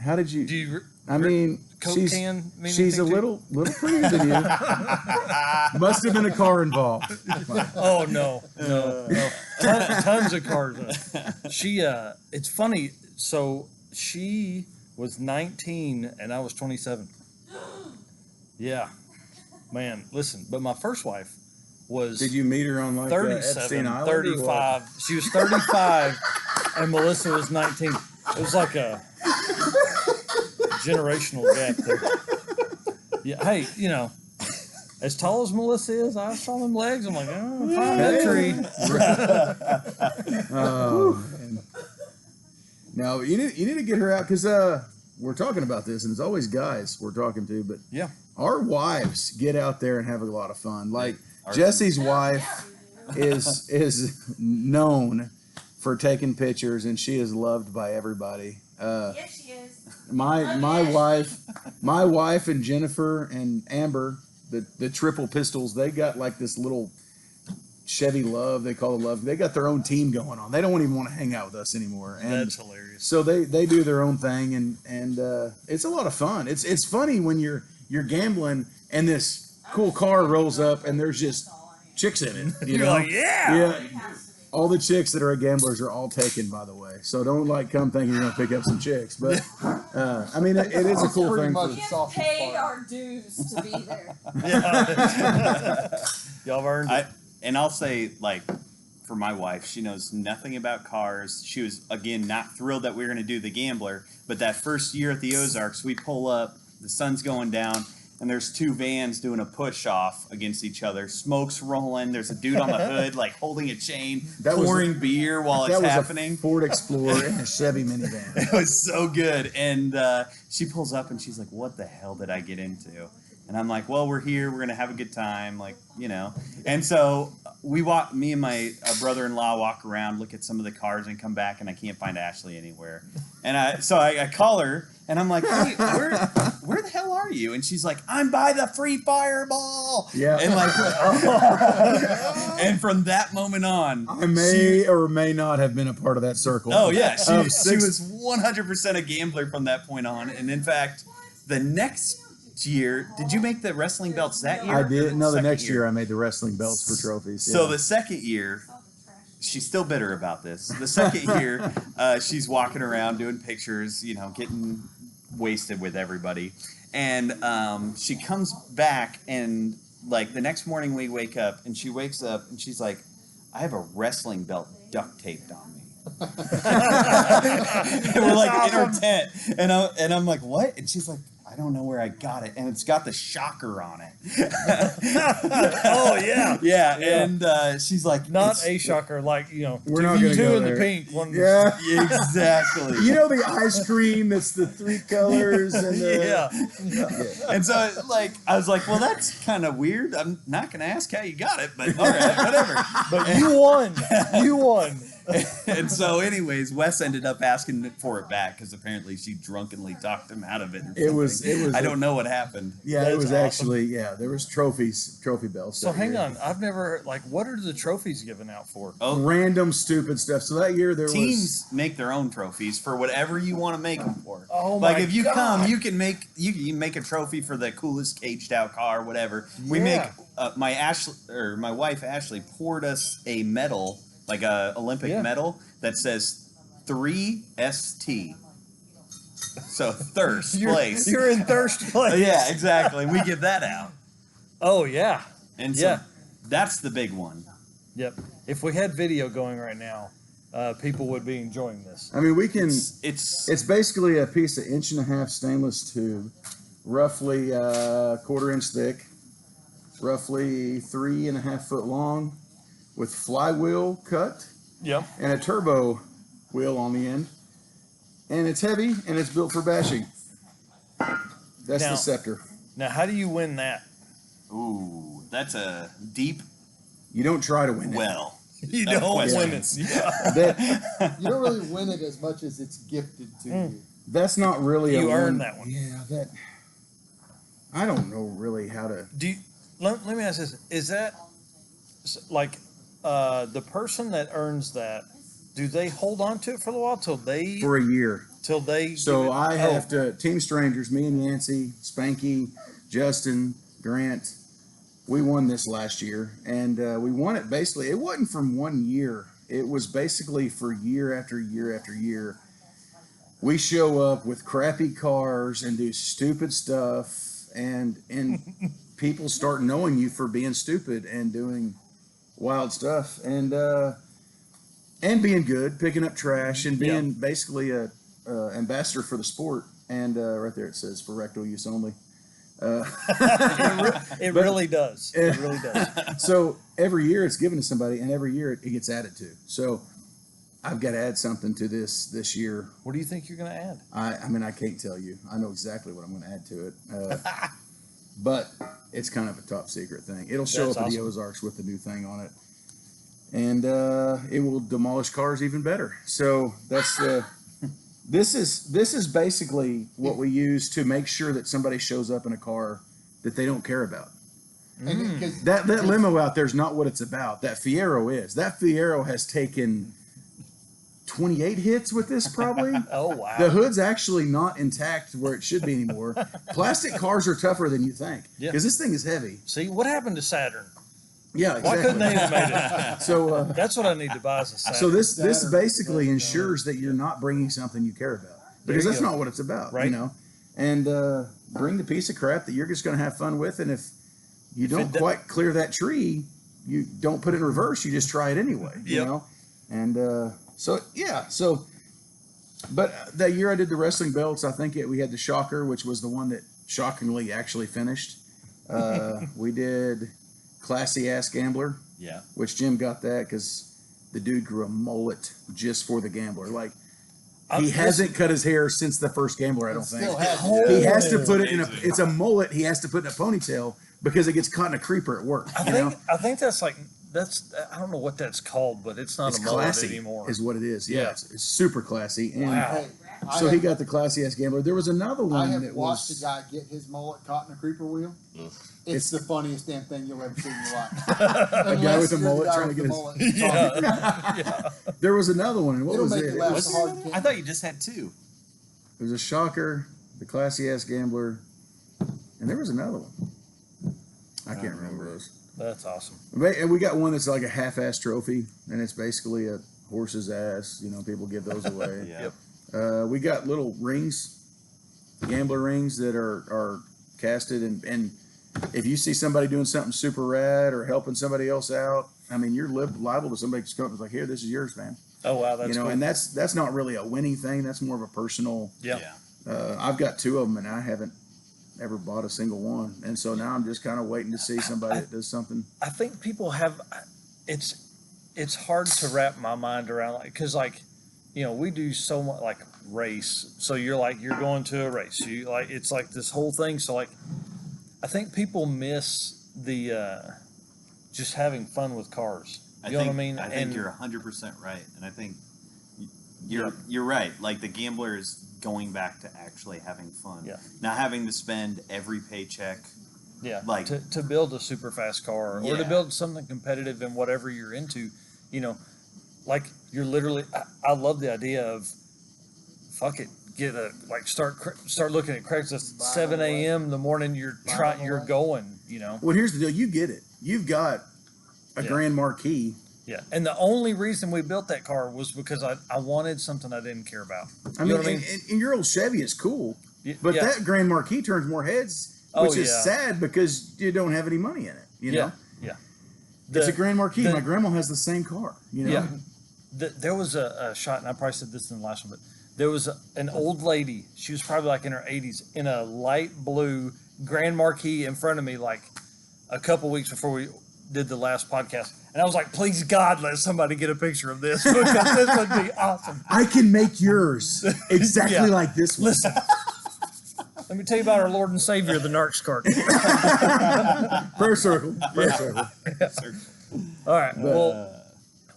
how did you? do you I mean, Coke She's can mean she's a anything to you? little prettier than you. Must have been a car involved. Oh no. Tons of cars. She it's funny. So she was 19 and I was 27. Yeah, man. Listen, but my first wife was Did you meet her on like Epstein 37, Island or what? 35. She was 35, and Melissa was 19. It was like a generational gap there. Yeah, hey, you know, as tall as Melissa is, I saw them legs. I'm like, oh, climb that tree. Oh, man. No, you need to get her out because we're talking about this, and it's always guys we're talking to, but Yeah. our wives get out there and have a lot of fun. Like Our- Jesse's wife is known for taking pictures, and she is loved by everybody. Yes, she is. My wife and Jennifer and Amber, the triple pistols, they got like this little Chevy Love, they call it Love. They got their own team going on. They don't even want to hang out with us anymore. And That's hilarious. so they do their own thing, and it's a lot of fun. It's funny when you're gambling and this cool car rolls up and there's just chicks in it. You You're know? like, yeah. Yeah. All the chicks that are gamblers are all taken, by the way. So don't come thinking you're gonna pick up some chicks. But I mean, it is a That's cool pretty thing. much For, We have soft paid part. our dues to be there. Yeah. Y'all have earned it. And I'll say, like, for my wife, she knows nothing about cars. She was, again, not thrilled that we were going to do the Gambler. But that first year at the Ozarks, we pull up, the sun's going down, and there's two vans doing a push off against each other. Smoke's rolling. There's a dude on the hood, like, holding a chain, That was pouring beer while it's that was happening. a Ford Explorer and a Chevy minivan. It was so good. And she pulls up and she's like, what the hell did I get into? And I'm like, well, we're here. We're going to have a good time. Like, you know. And so me and my brother-in-law walk around, look at some of the cars and come back, and I can't find Ashley anywhere. And I call her and I'm like, hey, where the hell are you? And she's like, I'm by the free fireball. Yeah. And like, and from that moment on, I may or may not have been a part of that circle. oh yeah, she Six- was 100% a gambler from that point on. And in fact, the next year, did you make the wrestling belts that year? I or did. No, the second near year I made the wrestling belts for trophies. So yeah. the second year, she's still bitter about this. The second year, she's walking around doing pictures, you know, getting wasted with everybody. And she comes back, and like the next morning we wake up, and she wakes up and she's like, I have a wrestling belt duct taped on me. And we're like in her tent, and I'm like, what? And she's like, I don't know where I got it, and it's got the shocker on it. Oh yeah. Yeah, and she's like, Not "It's- a shocker, like, you know, We're not gonna two go in there. the pink, one. Yeah. exactly." You know the ice cream that's the three colors and the Yeah. And so, like, I was like, "Well, that's kind of weird. I'm not gonna ask how you got it, but all right, whatever." But you won. You won. And so, anyways, Wes ended up asking for it back because apparently she drunkenly talked him out of it. Or It was something. I don't know what happened. Yeah, That's it was awesome. actually there was trophy belts. So that hang year. on, I've never like, what are the trophies given out for? Oh, Random stupid stuff. So that year there was teams make their own trophies for whatever you want to make them for. Oh Like my if you God. come, you can make a trophy for the coolest caged out car, whatever. We make Yeah. my wife Ashley poured us a medal, like a Olympic Yeah. medal that says 3ST. So thirst place. You're in thirst place. Yeah, exactly. We give that out, Oh yeah. and so Yeah. that's the big one. Yep. If we had video going right now, people would be enjoying this. I mean, we can. It's It's basically a piece of 1.5-inch stainless tube, roughly 1/4 inch thick, roughly 3.5 foot long, with flywheel cut Yep. and a turbo wheel on the end. And it's heavy and it's built for bashing. That's Now- the scepter. Now, how do you win that? ooh, that's a deep You don't try to win it. well. You of don't win it. questions. Yeah. That, You don't really win it as much as it's gifted to you. that's not really You a earned win. that one. Yeah, that. I don't know really how to. Do you, let me ask this: is that like the person that earns that? Do they hold on to it for a while till they? For a year. till they. So give it- I oh, have to Team Strangers. Me and Yancey, Spanky, Justin, Grant. We won this last year, and we won it basically. It wasn't from 1 year. It was basically for year after year after year. We show up with crappy cars and do stupid stuff, and people start knowing you for being stupid and doing wild stuff, and being good, picking up trash, and being basically a ambassador for the sport. And right there it says for rectal use only. it really does. It really does. So every year it's given to somebody, and every year it gets added to. So I've got to add something to this year. What do you think you're going to add? I mean, I can't tell you. I know exactly what I'm going to add to it. But it's kind of a top secret thing. It'll show That's up in the awesome. Ozarks with the new thing on it. And it will demolish cars even better. So that's this is basically what we use to make sure that somebody shows up in a car that they don't care about. And 'cause That limo out there is not what it's about. That Fiero is. That Fiero has taken 28 hits with this probably. Oh, wow. The hood's actually not intact where it should be anymore. Plastic cars are tougher than you think Yeah. because this thing is heavy. See, what happened to Saturn? Yeah, Why couldn't they exactly. have made it? So That's what I need to buy as a Saturn. so this Saturn, basically but, ensures that you're not bringing something you care about There because you that's go. not what it's about, Right. you know. And bring the piece of crap that you're just going to have fun with, and if you don't it do- quite clear that tree, you don't put it in reverse. You just try it anyway, you Yep. know. And so. But that year I did the wrestling belts. I think we had the Shocker, which was the one that shockingly actually finished. We did Classy Ass Gambler, Yeah. which Jim got that because the dude grew a mullet just for the Gambler. Like he hasn't cut his hair since the first Gambler. I don't think still has he has to put it in a. Amazing. It's a mullet. He has to put in a ponytail because it gets caught in a creeper at work. I You know, think that's I don't know what that's called, but it's not it's a mullet classy anymore. is what it is. Yeah, Yeah. it's super classy. And Wow. Hey, I so have, he got the Classy Ass Gambler. There was another I one have that watched was. a guy get his mullet caught in a creeper wheel. It's the funniest damn thing you'll ever see in your life. A guy with a Unless you're the mullet guy trying to with get the his. mullet. There was another one. And what It'll was make it? you It laugh was, so hard you I can't. thought you just had two. it was a Shocker, the Classy Ass Gambler, and there was another one. I can't remember those. That's awesome. And we got one that's like a half-ass trophy, and it's basically a horse's ass. You know, people give those away. Yeah. Yep. We got little rings, gambler rings that are casted, and if you see somebody doing something super rad or helping somebody else out, I mean, you're liable to somebody just come up and be like, here, this is yours, man. Oh wow, that's You know, cool. and that's not really a winning thing. That's more of a personal. yeah. I've got two of them, and I haven't ever bought a single one, and so now I'm just kind of waiting to see somebody that does something. I think people have it's hard to wrap my mind around, like, because like, you know, we do so much like race, so you're going to a race, you like, it's like this whole thing, so like I think people miss the just having fun with cars, you know what I mean? I think you're 100% right, and I think you're right. Like the gambler is going back to actually having fun, Yeah. not having to spend every paycheck. Yeah, Like- to build a super fast car or to Yeah. build something competitive in whatever you're into, you know, like you're literally. I love the idea of, fuck it, start looking at Craigslist at 7 a.m. the morning you're going, you know. Well, here's the deal: you get it. You've got a Yeah. Grand Marquis. Yeah, and the only reason we built that car was because I wanted something I didn't care about. I You mean, know what I mean? And your old Chevy is cool, but Yeah. that Grand Marquis turns more heads, Oh, which is yeah. sad because you don't have any money in it. You know, yeah. it's a Grand Marquis. the- My grandma has the same car. You know, Yeah. There was a shot, and I probably said this in the last one, but there was an old lady. She was probably like in her 80s in a light blue Grand Marquis in front of me, like a couple weeks before we did the last podcast. And I was like, please God, let somebody get a picture of this because this would be awesome. I can make yours exactly Yeah. like this one. Listen, let me tell you about our Lord and Savior, the Narx cart. First circle. First circle. All right. Well,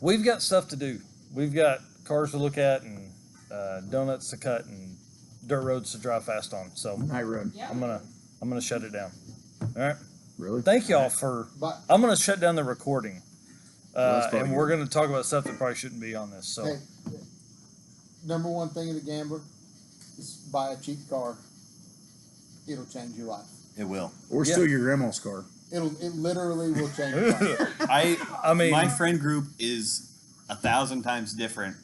we've got stuff to do. We've got cars to look at and donuts to cut and dirt roads to drive fast on. So Night road. I'm gonna shut it down. All right. Really? Thank y'all for. But I'm gonna shut down the recording, that's probably and we're gonna talk about stuff that probably shouldn't be on this. So hey, number one thing of the gambler, Just buy a cheap car. It'll change your life. It will. Or Yeah. steal your grandma's car. It literally will change your life. I mean, my friend group is 1,000 times different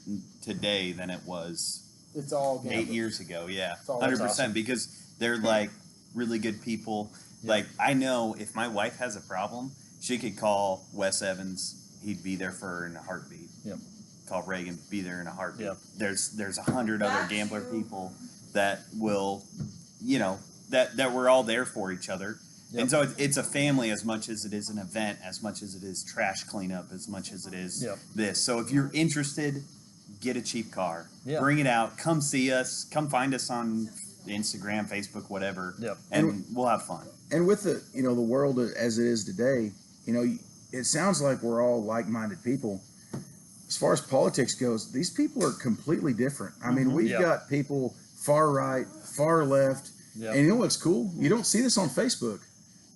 today than it was It's all 8 gambling. years ago. Yeah, all- 100%. That's awesome. Because they're like really good people. Yeah. Like I know if my wife has a problem, she could call Wes Evans. He'd be there for her in a heartbeat. Yep. Call Reagan, be there in a heartbeat. Yep. There's 100 other That's gambler true. people that will, that we're all there for each other. Yep. And so it's a family as much as it is an event, as much as it is trash cleanup, as much as it is Yep. this. So if you're interested, get a cheap car. Yeah. Bring it out. Come see us. Come find us on Instagram, Facebook, whatever. Yep. And we'll have fun. And with the the world as it is today, it sounds like we're all like-minded people. As far as politics goes, these people are completely different. I mean, we've Yeah. got people far right, far left, Yeah. and you know what's cool? You don't see this on Facebook.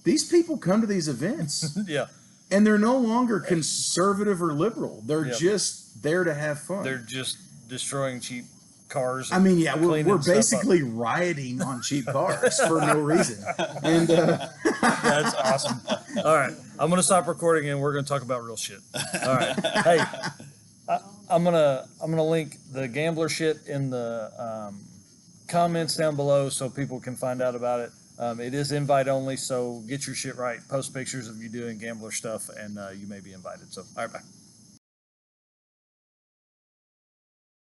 These people come to these events, yeah, and they're no longer conservative or liberal. They're Yep. just there to have fun. they're just destroying cheap cars. I mean, yeah, we're cleaning stuff up. basically rioting on cheap cars for no reason. And That's awesome. All right, I'm gonna stop recording and we're gonna talk about real shit. All right, hey, I'm gonna link the gambler shit in the comments down below so people can find out about it. It is invite only, so get your shit right. Post pictures of you doing gambler stuff, and you may be invited. So, all right, bye.